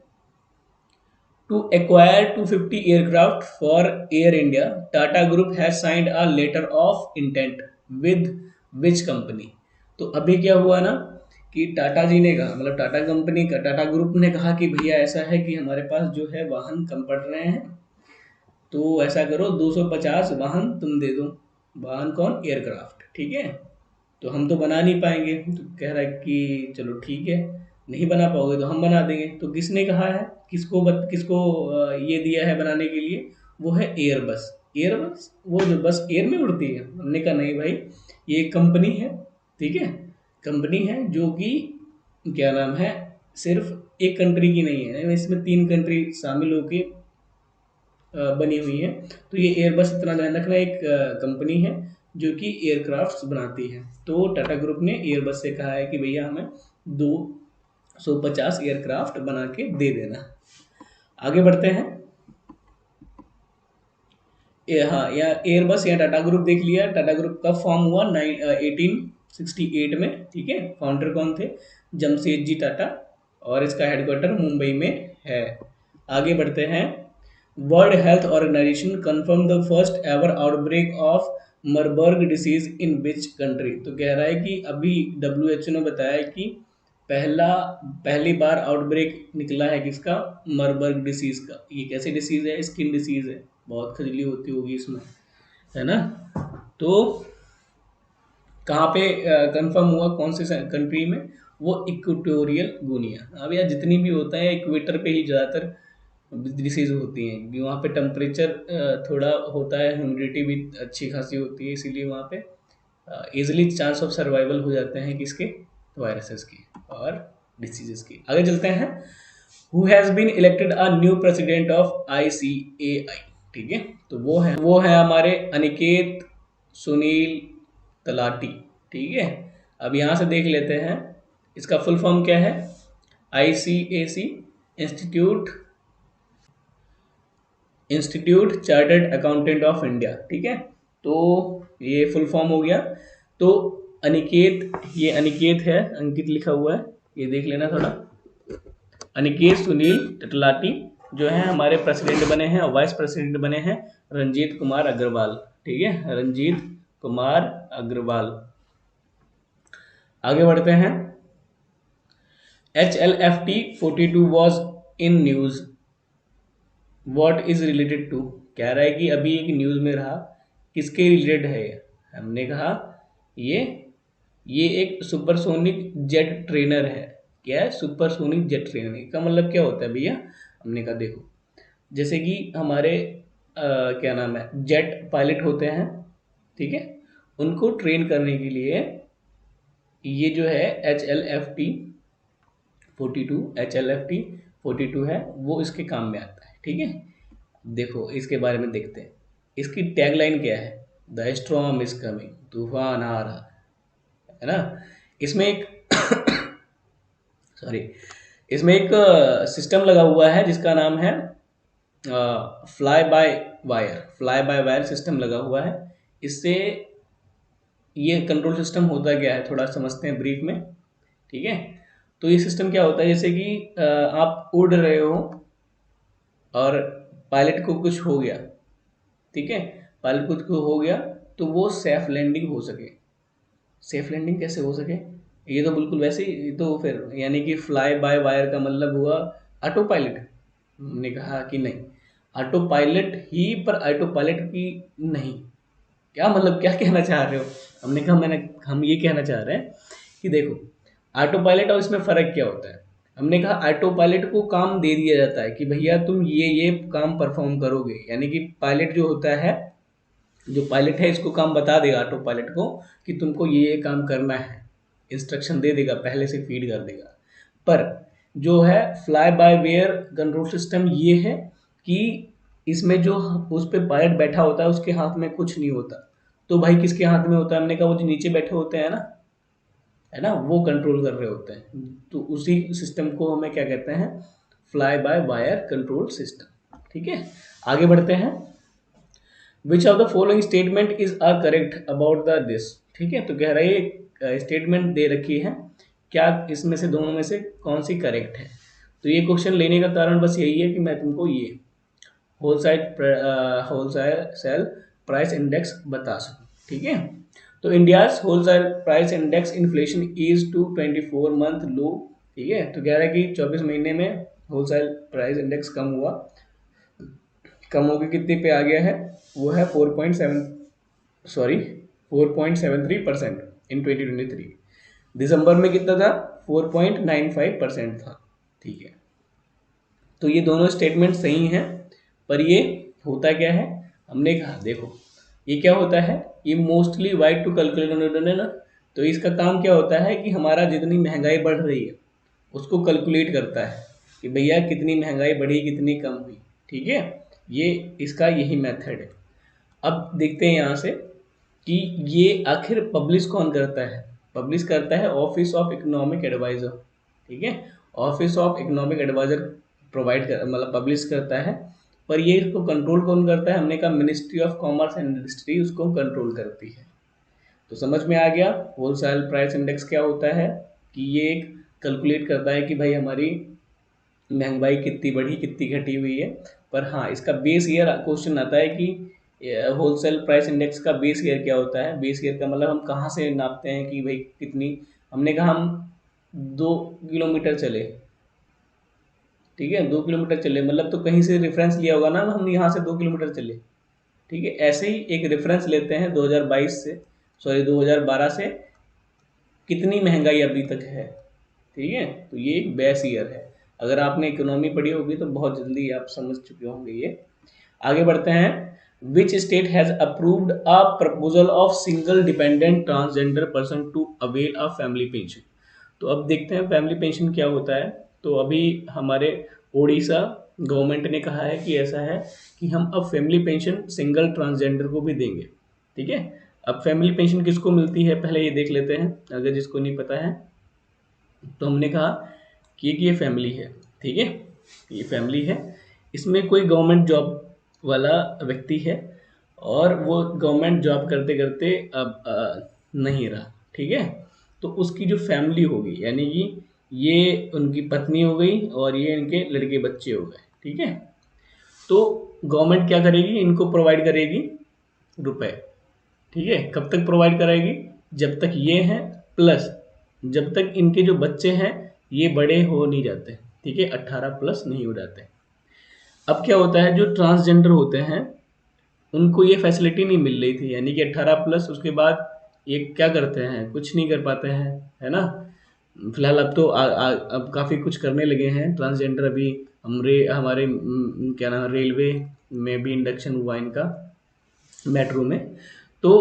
To acquire 250 aircraft for Air India, Tata Group has signed a letter of intent with which company? तो अभी क्या हुआ ना कि टाटा जी ने कहा, मतलब टाटा कंपनी का, टाटा ग्रुप ने कहा कि भैया ऐसा है कि हमारे पास जो है वाहन कम पड़ रहे हैं, तो ऐसा करो 250 वाहन तुम दे दो। वाहन कौन? एयरक्राफ्ट। ठीक है, तो हम तो बना नहीं पाएंगे। तो कह रहा है कि चलो ठीक है, नहीं बना पाओगे तो हम बना देंगे। तो किसने कहा है? किसको ये दिया है बनाने के लिए? वो है एयरबस। एयरबस वो जो बस एयर में उड़ती है। हमने कहा नहीं भाई, ये एक कंपनी है। ठीक है, कंपनी है जो कि क्या नाम है, सिर्फ एक कंट्री की नहीं है, इसमें 3 कंट्री शामिल होके बनी हुई है। तो ये एयरबस, इतना ध्यान रखना, एक कंपनी है जो कि एयरक्राफ्ट्स बनाती है। तो टाटा ग्रुप ने एयरबस से कहा है कि भैया हमें 250 एयरक्राफ्ट बना के दे देना। आगे बढ़ते हैं, हाँ, या एयरबस या टाटा ग्रुप देख लिया। टाटा ग्रुप कब फॉर्म हुआ? 1868 में। ठीक है, फाउंडर कौन थे? जमशेदजी टाटा, और इसका हेडक्वार्टर मुंबई में है। आगे बढ़ते हैं। World health organization confirm the first ever outbreak of Marburg disease in which country. तो कह रहा है कि अभी WHO ने बताया है कि पहली बार आउटब्रेक निकला है किसका? मरबर्ग डिसीज का। ये कैसी डिसीज है? स्किन डिसीज है, बहुत खुजली होती होगी इसमें, है ना। तो कहाँ पे कंफर्म हुआ, कौन से कंट्री में? वो इक्वेटोरियल गुनिया। अब यार जितनी भी होता है इक्वेटर पे ही ज़्यादातर डिसीज होती हैं, क्योंकि वहाँ पे टेम्परेचर थोड़ा होता है, ह्यूमिडिटी भी अच्छी खासी होती है, इसीलिए वहाँ पे इजिली चांस ऑफ सर्वाइवल हो जाते हैं किसके? वायरसेस की और डिसीजेस की। आगे चलते हैं। Who has been elected a new president of ICAI। ठीक है, तो वो है हमारे अनिकेत सुनील तलाटी। ठीक है, अब यहाँ से देख लेते हैं इसका फुल फॉर्म क्या है। ICAC, institute chartered accountant of India. ठीक है, तो ये फुल फॉर्म हो गया। तो अनिकेत, ये अनिकेत है, अंकित लिखा हुआ है, ये देख लेना थोड़ा। अनिकेत सुनील तटलाटी जो है हमारे प्रेसिडेंट बने हैं, और वाइस प्रेसिडेंट बने हैं रंजीत कुमार अग्रवाल। ठीक है, रंजीत कुमार अग्रवाल। आगे बढ़ते हैं। HLFT 42 was in news, what is related to. कह रहा है कि अभी एक न्यूज में रहा, किसके रिलेटेड है ये? हमने कहा ये ये एक सुपरसोनिक जेट ट्रेनर है। क्या है? सुपरसोनिक जेट ट्रेनर का मतलब क्या होता है भैया? हमने कहा देखो, जैसे कि हमारे क्या नाम है, जेट पायलट होते हैं, ठीक है, उनको ट्रेन करने के लिए ये जो है HLFT 42 है, वो इसके काम में आता है। ठीक है, देखो इसके बारे में देखते हैं। इसकी टैगलाइन क्या है? द स्टॉर्म इज कमिंग, तूफान आ रहा है ना। इसमें एक सॉरी, इसमें एक सिस्टम लगा हुआ है जिसका नाम है फ्लाई बाय वायर सिस्टम लगा हुआ है। इससे ये कंट्रोल सिस्टम होता क्या है थोड़ा समझते हैं ब्रीफ में। ठीक है, तो ये सिस्टम क्या होता है, जैसे कि आप उड़ रहे हो और पायलट को कुछ हो गया, ठीक है, पायलट को कुछ हो गया तो वो सेफ लैंडिंग हो सके। सेफ लैंडिंग कैसे हो सके? ये तो बिल्कुल वैसे ही, तो फिर यानी कि फ्लाई बाय वायर का मतलब हुआ ऑटो पायलट। हमने कहा कि नहीं, ऑटो पायलट ही, पर ऑटो पायलट की नहीं। क्या मतलब, क्या कहना चाह रहे हो? हमने कहा हम ये कहना चाह रहे हैं कि देखो ऑटो पायलट और इसमें फ़र्क क्या होता है। हमने कहा ऑटो पायलट को काम दे दिया जाता है कि भैया तुम ये काम परफॉर्म करोगे, यानी कि पायलट जो होता है, जो पायलट है इसको काम बता देगा ऑटो पायलट को कि तुमको ये काम करना है, इंस्ट्रक्शन दे देगा, पहले से फीड कर देगा। पर जो है fly by wire control system ये है कि इसमें जो उस पर पायलट बैठा होता है उसके हाथ में कुछ नहीं होता। तो भाई किसके हाथ में होता है? हमने कहा वो जो नीचे बैठे होते हैं ना, है ना, वो कंट्रोल कर रहे होते हैं। तो उसी सिस्टम को हमें क्या कहते हैं? Fly by wire control system. ठीक है, आगे बढ़ते हैं। विच of the following statement is a correct about the this. ठीक है, तो कह रहा है स्टेटमेंट दे रखी है, क्या इसमें से दोनों में से कौन सी करेक्ट है? तो ये क्वेश्चन लेने का कारण बस यही है कि मैं तुमको ये होलसेल प्राइस इंडेक्स बता सकूं। ठीक है, तो India's wholesale price index inflation is to 24 month low. ठीक है, तो कह रहा है कि 24 महीने में होलसेल प्राइस इंडेक्स कम होकर कितने पे आ गया है? वो है 4.73% इन 2023। दिसंबर में कितना था? 4.95% था। ठीक है, तो ये दोनों स्टेटमेंट सही हैं, पर ये होता क्या है? हमने कहा देखो ये क्या होता है, ये मोस्टली वाइड टू कैलकुलेट है ना। तो इसका काम क्या होता है कि हमारा जितनी महंगाई बढ़ रही है उसको कैलकुलेट करता है कि भैया कितनी महंगाई बढ़ी, कितनी कम हुई। ठीक है, ये इसका यही मेथड है। अब देखते हैं यहाँ से कि ये आखिर पब्लिश कौन करता है। पब्लिश करता है ऑफिस ऑफ इकोनॉमिक एडवाइज़र। ठीक है, office of economic adviser provide कर मतलब पब्लिश करता है पर ये इसको कंट्रोल कौन करता है? हमने कहा ministry of commerce and industry उसको कंट्रोल करती है। तो समझ में आ गया होलसेल प्राइस इंडेक्स क्या होता है, कि ये एक कैलकुलेट करता है कि भाई हमारी महंगाई कितनी बढ़ी कितनी घटी हुई है। पर हाँ, इसका बेस ईयर क्वेश्चन आता है कि होलसेल प्राइस इंडेक्स का बेस ईयर क्या होता है। बेस ईयर का मतलब हम कहाँ से नापते हैं कि भाई कितनी, हमने कहा हम 2 किलोमीटर चले, ठीक है, 2 किलोमीटर चले मतलब तो कहीं से रेफरेंस लिया होगा ना, हम यहाँ से 2 किलोमीटर चले, ठीक है। ऐसे ही एक रेफरेंस लेते हैं 2022 से, सॉरी 2012 से, कितनी महंगाई अभी तक है, ठीक है। तो ये एक बेस ईयर है। अगर आपने इकोनॉमी पढ़ी होगी तो बहुत जल्दी आप समझ चुके होंगे ये। आगे बढ़ते हैं। Which state has approved a proposal of single dependent transgender person to avail a family pension. तो अब देखते हैं फैमिली पेंशन क्या होता है। तो अभी हमारे ओडिशा गवर्नमेंट ने कहा है कि ऐसा है कि हम अब फैमिली पेंशन सिंगल ट्रांसजेंडर को भी देंगे, ठीक है। अब फैमिली पेंशन किसको मिलती है पहले ये देख लेते हैं, अगर जिसको नहीं पता है। तो हमने कहा कि ये फैमिली है, ठीक है, ये फैमिली है, इसमें कोई गवर्नमेंट जॉब वाला व्यक्ति है और वो गवर्नमेंट जॉब करते करते अब नहीं रहा, ठीक है। तो उसकी जो फैमिली होगी, यानी कि ये उनकी पत्नी हो गई और ये इनके लड़के बच्चे हो गए, ठीक है। तो गवर्नमेंट क्या करेगी, इनको प्रोवाइड करेगी रुपए, ठीक है। कब तक प्रोवाइड कराएगी? जब तक ये हैं, प्लस जब तक इनके जो बच्चे हैं ये बड़े हो नहीं जाते, ठीक है, 18+ नहीं हो जाते। अब क्या होता है, जो ट्रांसजेंडर होते हैं उनको ये फैसिलिटी नहीं मिल रही थी, यानी कि 18+, उसके बाद ये क्या करते हैं, कुछ नहीं कर पाते हैं, है ना। फिलहाल अब तो अब काफ़ी कुछ करने लगे हैं ट्रांसजेंडर। अभी हमारे क्या नाम, रेलवे में भी इंडक्शन हुआ इनका, मेट्रो में। तो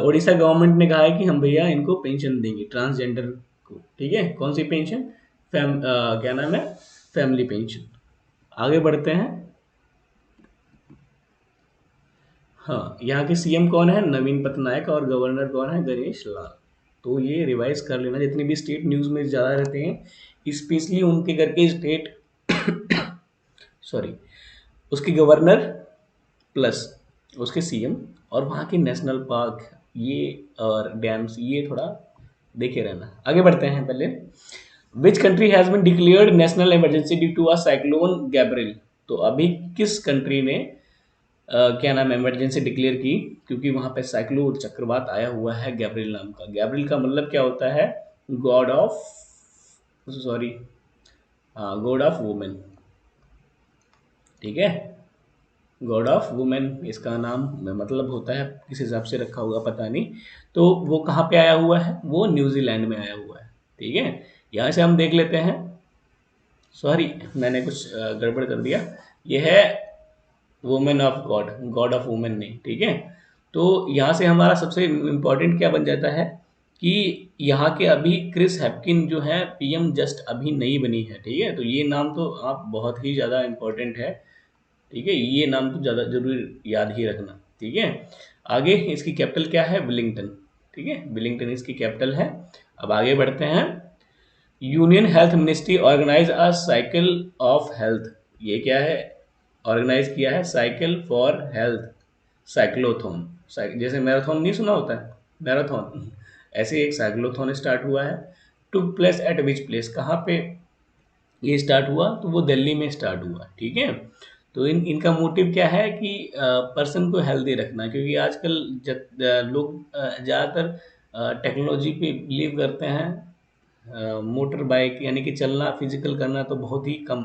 उड़ीसा गवर्नमेंट ने कहा है कि हम भैया इनको पेंशन देंगे ट्रांसजेंडर को, ठीक है। कौन सी पेंशन? क्या नाम है, फैमिली पेंशन। आगे बढ़ते हैं। हाँ, यहाँ के सीएम कौन है? नवीन पटनायक। और गवर्नर कौन है? गणेश लाल। तो ये रिवाइज कर लेना, जितनी भी स्टेट न्यूज़ में ज़्यादा रहते हैं स्पेशली उनके करके स्टेट सॉरी, उसके गवर्नर प्लस उसके सीएम और वहाँ के नेशनल पार्क ये और डैम्स, ये थोड़ा देखे रहना। आगे बढ़ते हैं। पहले, which country has been declared national emergency due to a cyclone Gabrielle. तो अभी किस कंट्री ने क्या नाम, इमरजेंसी डिक्लेयर की, क्योंकि वहाँ पे साइक्लोन चक्रवात आया हुआ है गैब्रियल नाम का। गैब्रियल का मतलब क्या होता है? गॉड ऑफ, सॉरी, हाँ, गॉड ऑफ वुमेन, ठीक है, गॉड ऑफ वुमेन इसका नाम मतलब होता है, किस हिसाब से रखा हुआ पता नहीं। तो वो कहाँ पे आया हुआ है? वो न्यूजीलैंड में आया हुआ है, ठीक है। यहाँ से हम देख लेते हैं, सॉरी मैंने कुछ गड़बड़ कर दिया, ये है women of God, God of women नहीं, ठीक है। तो यहाँ से हमारा सबसे इम्पोर्टेंट क्या बन जाता है कि यहाँ के अभी क्रिस हैप्किन जो है पीएम जस्ट अभी नई बनी है, ठीक है। तो ये नाम तो आप बहुत ही ज़्यादा इम्पोर्टेंट है, ठीक है, ये नाम तो ज़्यादा जरूर याद ही रखना, ठीक है। आगे इसकी कैपिटल क्या है? विलिंगटन, ठीक है, विलिंगटन इसकी कैपिटल है। अब आगे बढ़ते हैं। Union health ministry organise a cycle of health. ये क्या है? ऑर्गेनाइज किया है साइकिल फॉर हेल्थ, साइक्लोथॉन। जैसे मैराथन नहीं सुना होता है, मैराथन, ऐसे एक साइक्लोथॉन स्टार्ट हुआ है। Two place at which place, कहाँ पे ये स्टार्ट हुआ? तो वो दिल्ली में स्टार्ट हुआ, ठीक है। तो इनका मोटिव क्या है कि पर्सन को हेल्दी रखना, क्योंकि आजकल लोग ज़्यादातर टेक्नोलॉजी पे बिलीव करते हैं। मोटर बाइक यानी कि चलना, फिजिकल करना तो बहुत ही कम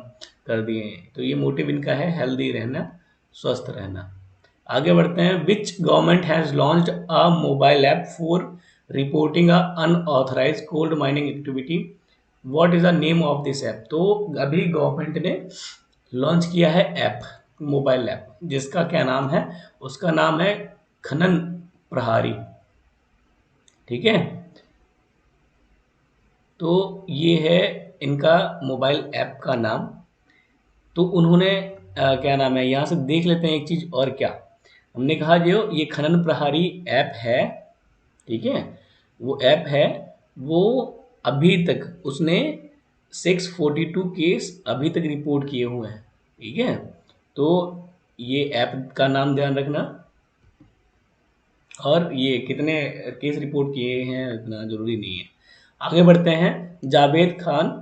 कर दिए हैं। तो ये मोटिव इनका है हेल्दी रहना, स्वस्थ रहना। आगे बढ़ते हैं। Which government has launched a mobile app for reporting a unauthorise gold mining activity. What is the name of this app? तो अभी गवर्नमेंट ने लॉन्च किया है ऐप, मोबाइल ऐप, जिसका क्या नाम है? उसका नाम है खनन प्रहारी, ठीक है। तो ये है इनका मोबाइल ऐप का नाम। तो उन्होंने क्या नाम है, यहाँ से देख लेते हैं एक चीज़ और। क्या हमने कहा, जो ये खनन प्रहारी ऐप है, ठीक है, वो ऐप है, वो अभी तक उसने 642 केस अभी तक रिपोर्ट किए हुए हैं, ठीक है। तो ये ऐप का नाम ध्यान रखना, और ये कितने केस रिपोर्ट किए हैं इतना ज़रूरी नहीं है। आगे बढ़ते हैं। Javed Khan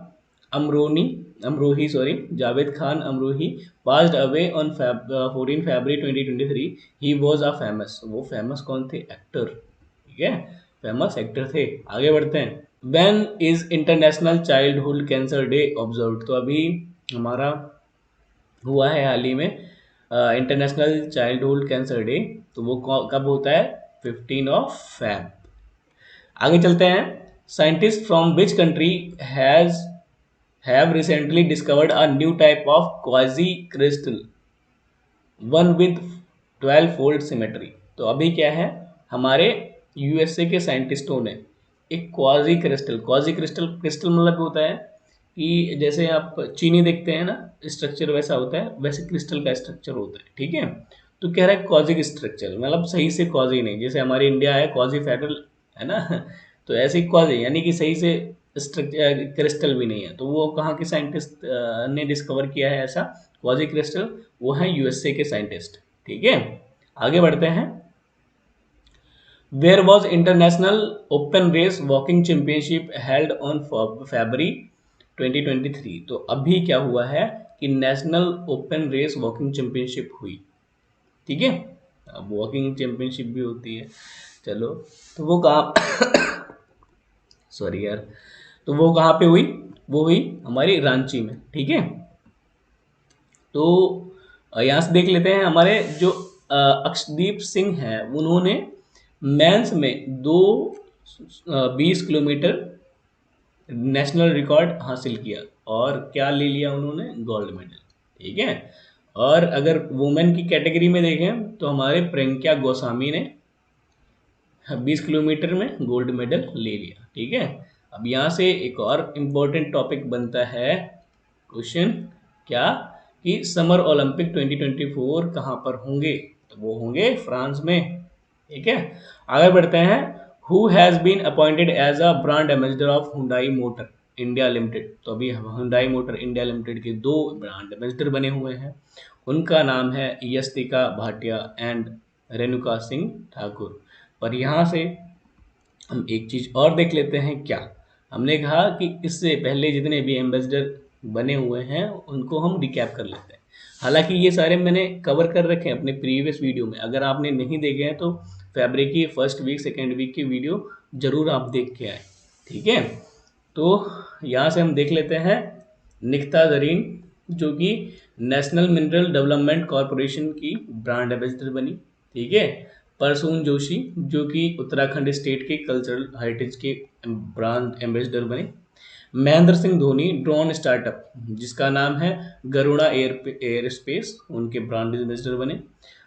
Amroni Amrohi sorry Javed Khan Amrohi passed away on 14 February 2023। He was a famous, वो फेमस कौन थे? एक्टर, ठीक है, फेमस एक्टर थे। आगे बढ़ते हैं। When is international childhood cancer day observe? तो अभी हमारा हुआ है हाल ही में इंटरनेशनल चाइल्डहुड कैंसर डे, तो वो कब होता है? 15 Feb। आगे चलते हैं। Scientist from which country has have recently discovered a new type of quasi crystal one with 12 fold symmetry? तो अभी क्या है, हमारे यूएसए के साइंटिस्टों ने एक क्वाजी क्रिस्टल क्रिस्टल मतलब होता है कि जैसे आप चीनी देखते हैं ना, स्ट्रक्चर वैसा होता है, वैसे क्रिस्टल का स्ट्रक्चर होता है, ठीक है। तो कह रहा है क्वाजी स्ट्रक्चर मतलब सही से क्वाजी नहीं, जैसे हमारे इंडिया है क्वाजी फेडरल, है ना तो ऐसे ही क्वाजी यानी कि सही से स्ट्रक्चर क्रिस्टल भी नहीं है। तो वो कहाँ के साइंटिस्ट ने डिस्कवर किया है ऐसा क्वाजी क्रिस्टल? वो है यूएसए के साइंटिस्ट, ठीक है। आगे बढ़ते हैं। Where was international open race walking championship held on February 2023? तो अभी क्या हुआ है कि national open race walking championship हुई, ठीक है। अब वॉकिंग चैंपियनशिप भी होती है, चलो। तो वो कहाँ सॉरी यार, तो वो कहाँ पे हुई? वो हुई हमारी रांची में, ठीक है। तो यहाँ से देख लेते हैं, हमारे जो अक्षदीप सिंह हैं उन्होंने मेंस में 20 किलोमीटर नेशनल रिकॉर्ड हासिल किया, और क्या ले लिया उन्होंने? गोल्ड मेडल, ठीक है। और अगर वुमेन की कैटेगरी में देखें तो हमारे प्रियंका गोस्वामी ने 20 किलोमीटर में गोल्ड मेडल ले लिया, ठीक है। अब यहाँ से एक और इम्पोर्टेंट टॉपिक बनता है क्वेश्चन, क्या कि समर ओलंपिक 2024 कहाँ पर होंगे? तो वो होंगे फ्रांस में, ठीक है। आगे बढ़ते हैं। Who has been appointed as a brand ambassador of Hyundai motor India limited? तो अभी हुंडई मोटर इंडिया लिमिटेड के 2 ब्रांड एम्बेसडर बने हुए हैं, उनका नाम है यस्तिका भाटिया एंड रेणुका सिंह ठाकुर। पर यहाँ से हम एक चीज़ और देख लेते हैं। क्या हमने कहा कि इससे पहले जितने भी एम्बेसडर बने हुए हैं उनको हम रिकैप कर लेते हैं। हालांकि ये सारे मैंने कवर कर रखे हैं अपने प्रीवियस वीडियो में, अगर आपने नहीं देखे हैं तो फरवरी की फर्स्ट वीक सेकेंड वीक की वीडियो जरूर आप देख के आए, ठीक है। तो यहाँ से हम देख लेते हैं। निकिता जरीन जो कि नेशनल मिनरल डेवलपमेंट कॉरपोरेशन की ब्रांड एम्बेसडर बनी, ठीक है। परसून जोशी जो कि उत्तराखंड स्टेट के कल्चरल हेरिटेज के ब्रांड एम्बेसडर बने। महेंद्र सिंह धोनी ड्रोन स्टार्टअप जिसका नाम है गरुड़ा एयर स्पेस, उनके ब्रांड एम्बेसडर बने।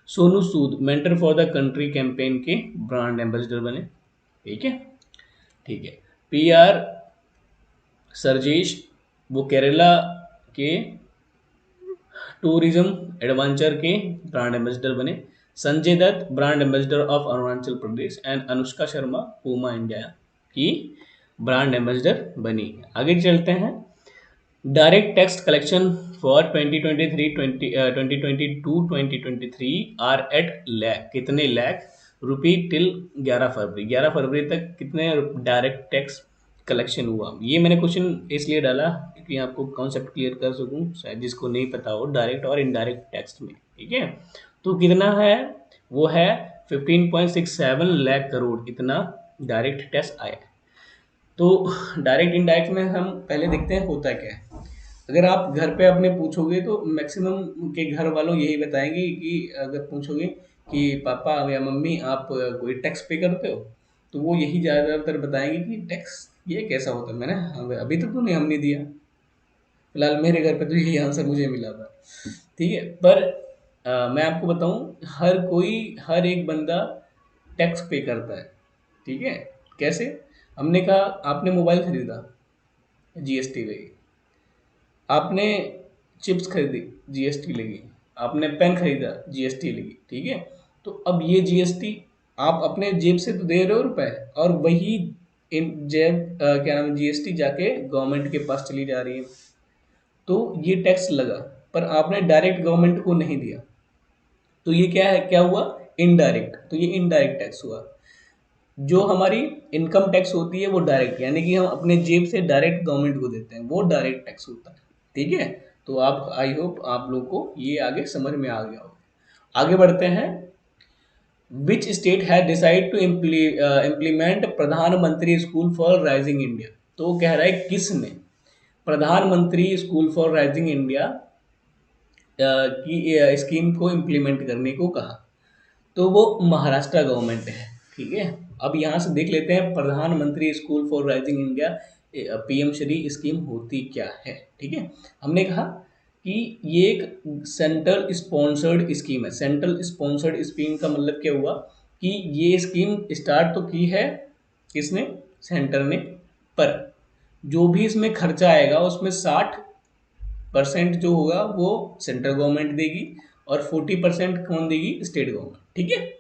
Sonu Sood mentor for the country campaign के ब्रांड एम्बेसडर बने, ठीक है, ठीक है। पी आर सरजेश वो केरला के टूरिज्म एडवेंचर के ब्रांड एम्बेसडर बने। Sanjay Dutt brand ambassador of Arunachal Pradesh and Anushka Sharma Puma India की ब्रांड एम्बेसडर बनी। आगे चलते हैं। Direct tax collection for 2022-2023 are at lakh, कितने लाख रुपी टिल 11 फरवरी तक कितने डायरेक्ट टैक्स कलेक्शन हुआ? ये मैंने क्वेश्चन इसलिए डाला क्योंकि आपको कॉन्सेप्ट क्लियर कर सकूं, शायद जिसको नहीं पता हो डायरेक्ट और इनडायरेक्ट टैक्स में, ठीक है। तो कितना है? वो है 15.67 लाख करोड़, इतना डायरेक्ट टैक्स आया। तो डायरेक्ट इनडायरेक्ट में हम पहले देखते हैं होता क्या है। अगर आप घर पे अपने पूछोगे तो मैक्सिमम के घर वालों यही बताएंगे कि अगर पूछोगे कि पापा या मम्मी आप कोई टैक्स पे करते हो, तो वो यही ज़्यादातर बताएंगे कि टैक्स ये कैसा होता है। मैंने अभी तक तो नहीं हमने दिया। फिलहाल मेरे घर पे तो यही आंसर मुझे मिला था, ठीक है। पर मैं आपको बताऊं, हर एक बंदा टैक्स पे करता है, ठीक है। कैसे? हमने कहा आपने मोबाइल खरीदा, जीएसटी लगी। आपने चिप्स खरीदी, जीएसटी लगी। आपने पेन खरीदा, जीएसटी लगी, ठीक है। तो अब ये जीएसटी आप अपने जेब से तो दे रहे हो रुपए, और वही इन क्या नाम है जीएसटी जाके गवर्नमेंट के पास चली जा रही है, तो ये टैक्स लगा। पर आपने डायरेक्ट गवर्नमेंट को नहीं दिया, तो ये क्या है, क्या हुआ, इनडायरेक्ट। तो ये इनडायरेक्ट टैक्स हुआ। जो हमारी इनकम टैक्स होती है वो डायरेक्ट, यानी कि हम अपने जेब से डायरेक्ट गवर्नमेंट को देते हैं, वो डायरेक्ट टैक्स होता है। ठीक है, तो आप, आई होप आप लोग को ये आगे समझ में आ गया होगा। आगे बढ़ते हैं। Which state has decide to implement Pradhanmantri school for rising India. तो वो कह रहा है किसने Pradhanmantri school for rising India की स्कीम को इम्प्लीमेंट करने को कहा। तो वो महाराष्ट्र गवर्नमेंट है। ठीक है, अब यहाँ से देख लेते हैं प्रधानमंत्री school for rising India, PM Shri scheme होती क्या है। ठीक है, हमने कहा कि ये एक सेंट्रल स्पॉन्सर्ड स्कीम है। सेंट्रल स्पॉन्सर्ड स्कीम का मतलब क्या हुआ कि ये स्कीम स्टार्ट तो की है किसने, सेंटर ने, पर जो भी इसमें खर्चा आएगा उसमें 60% जो होगा वो सेंट्रल गवर्नमेंट देगी और 40% कौन देगी, स्टेट गवर्नमेंट। ठीक है,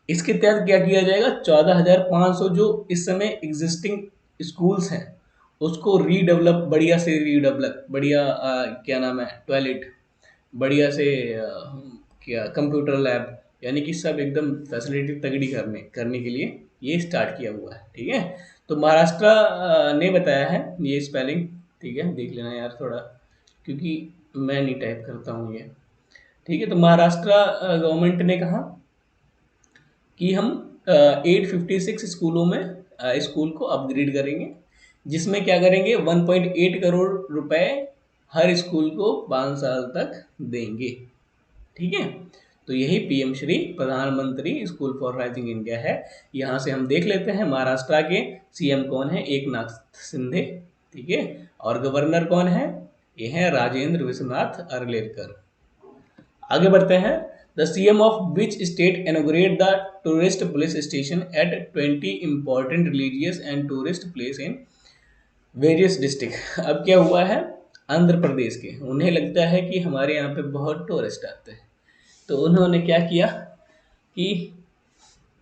इसके तहत क्या किया जाएगा, 14,500 जो इस समय एग्जिस्टिंग स्कूल्स हैं उसको रीडेवलप, बढ़िया से रीडेवलप, बढ़िया क्या नाम है, टॉयलेट, बढ़िया से क्या कंप्यूटर लैब, यानी कि सब एकदम फैसिलिटी तगड़ी करने के लिए ये स्टार्ट किया हुआ है। ठीक है, तो महाराष्ट्र ने बताया है ये स्पेलिंग। ठीक है, देख लेना यार थोड़ा, क्योंकि मैं नहीं टाइप करता हूँ ये। ठीक है, तो महाराष्ट्र गवर्नमेंट ने कहा कि हम 856 स्कूलों में स्कूल को अपग्रेड करेंगे, जिसमें क्या करेंगे, 1.8 करोड़ रुपए हर स्कूल को 5 साल तक देंगे। ठीक है, तो यही पीएम श्री प्रधानमंत्री स्कूल फॉर राइजिंग इंडिया है। यहाँ से हम देख लेते हैं महाराष्ट्र के सीएम कौन है, एकनाथ शिंदे। ठीक है, और गवर्नर कौन है, ये है राजेंद्र विश्वनाथ अर्लेकर। आगे बढ़ते हैं। The CM of which state inaugurate the tourist police station at 20 important religious and tourist place in various district. अब क्या हुआ है, आंध्र प्रदेश के, उन्हें लगता है कि हमारे यहाँ पे बहुत टूरिस्ट आते हैं, तो उन्होंने क्या किया कि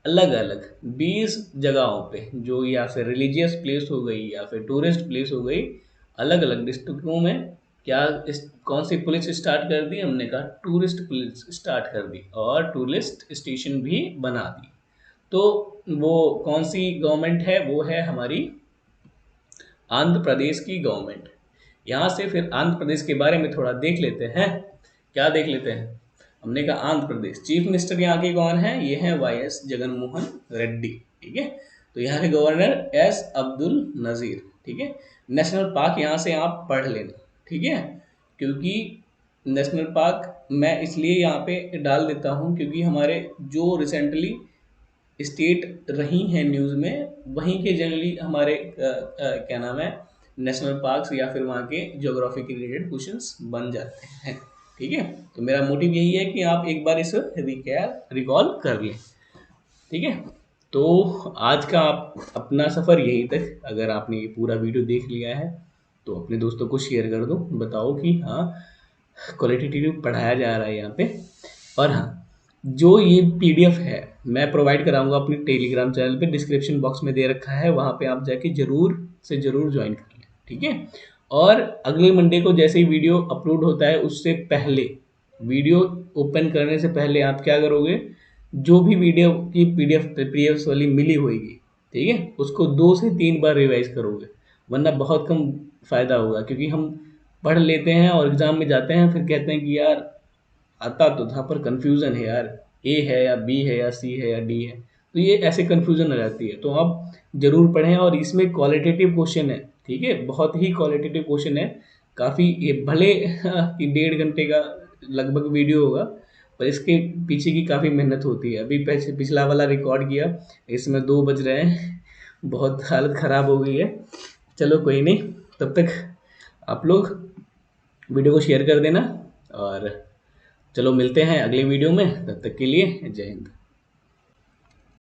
अलग अलग 20 जगहों पे, जो या फिर रिलीजियस प्लेस हो गई या फिर टूरिस्ट प्लेस हो गई, अलग अलग डिस्ट्रिक्टों में क्या कौन सी पुलिस स्टार्ट कर दी, हमने कहा टूरिस्ट पुलिस स्टार्ट कर दी और टूरिस्ट स्टेशन भी बना दी। तो वो कौन सी गवर्नमेंट है, वो है हमारी आंध्र प्रदेश की गवर्नमेंट। यहाँ से फिर आंध्र प्रदेश के बारे में थोड़ा देख लेते हैं। क्या देख लेते हैं, हमने कहा आंध्र प्रदेश, चीफ मिनिस्टर यहाँ के कौन है, ये है वाईएस जगनमोहन रेड्डी। ठीक है, तो यहाँ के गवर्नर एस अब्दुल नज़ीर। ठीक है, नेशनल पार्क यहाँ से आप पढ़ लेना। ठीक है, क्योंकि नेशनल पार्क मैं इसलिए यहाँ पे डाल देता हूँ क्योंकि हमारे जो रिसेंटली स्टेट रही हैं न्यूज़ में, वहीं के जनरली हमारे क्या नाम है, नेशनल पार्क्स या फिर वहाँ के ज्योग्राफी के रिलेटेड क्वेश्चंस बन जाते हैं। ठीक है, तो मेरा मोटिव यही है कि आप एक बार इस रिकॉल कर लें। ठीक है, तो आज का आप अपना सफ़र यहीं तक। अगर आपने ये पूरा वीडियो देख लिया है तो अपने दोस्तों को शेयर कर दो, बताओ कि हाँ क्वालिटेटिव पढ़ाया जा रहा है यहाँ पे। और हाँ, जो ये पीडीएफ है मैं प्रोवाइड कराऊंगा अपनी टेलीग्राम चैनल पे, डिस्क्रिप्शन बॉक्स में दे रखा है, वहाँ पे आप जाके ज़रूर से ज़रूर ज्वाइन कर लें। ठीक है, और अगले मंडे को जैसे ही वीडियो अपलोड होता है उससे पहले, वीडियो ओपन करने से पहले आप क्या करोगे, जो भी वीडियो की पीडीएफ वाली मिली होगी, ठीक है, उसको 2 से 3 बार रिवाइज करोगे, वरना बहुत कम फ़ायदा होगा। क्योंकि हम पढ़ लेते हैं और एग्ज़ाम में जाते हैं, फिर कहते हैं कि यार आता तो था पर कन्फ्यूज़न है यार, ए है या बी है या सी है या डी है, तो ये ऐसे कन्फ्यूज़न आ जाती है। तो आप ज़रूर पढ़ें, और इसमें क्वालिटेटिव क्वेश्चन है। ठीक है, बहुत ही क्वालिटेटिव क्वेश्चन है, काफ़ी, ये भले कि 1.5 घंटे का लगभग वीडियो होगा, पर इसके पीछे की काफ़ी मेहनत होती है। अभी पिछला वाला रिकॉर्ड किया, इसमें 2 बज रहे हैं, बहुत हालत ख़राब हो गई है। चलो कोई नहीं, तब तक आप लोग वीडियो को शेयर कर देना, और चलो मिलते हैं अगले वीडियो में, तब तक के लिए जय हिंद।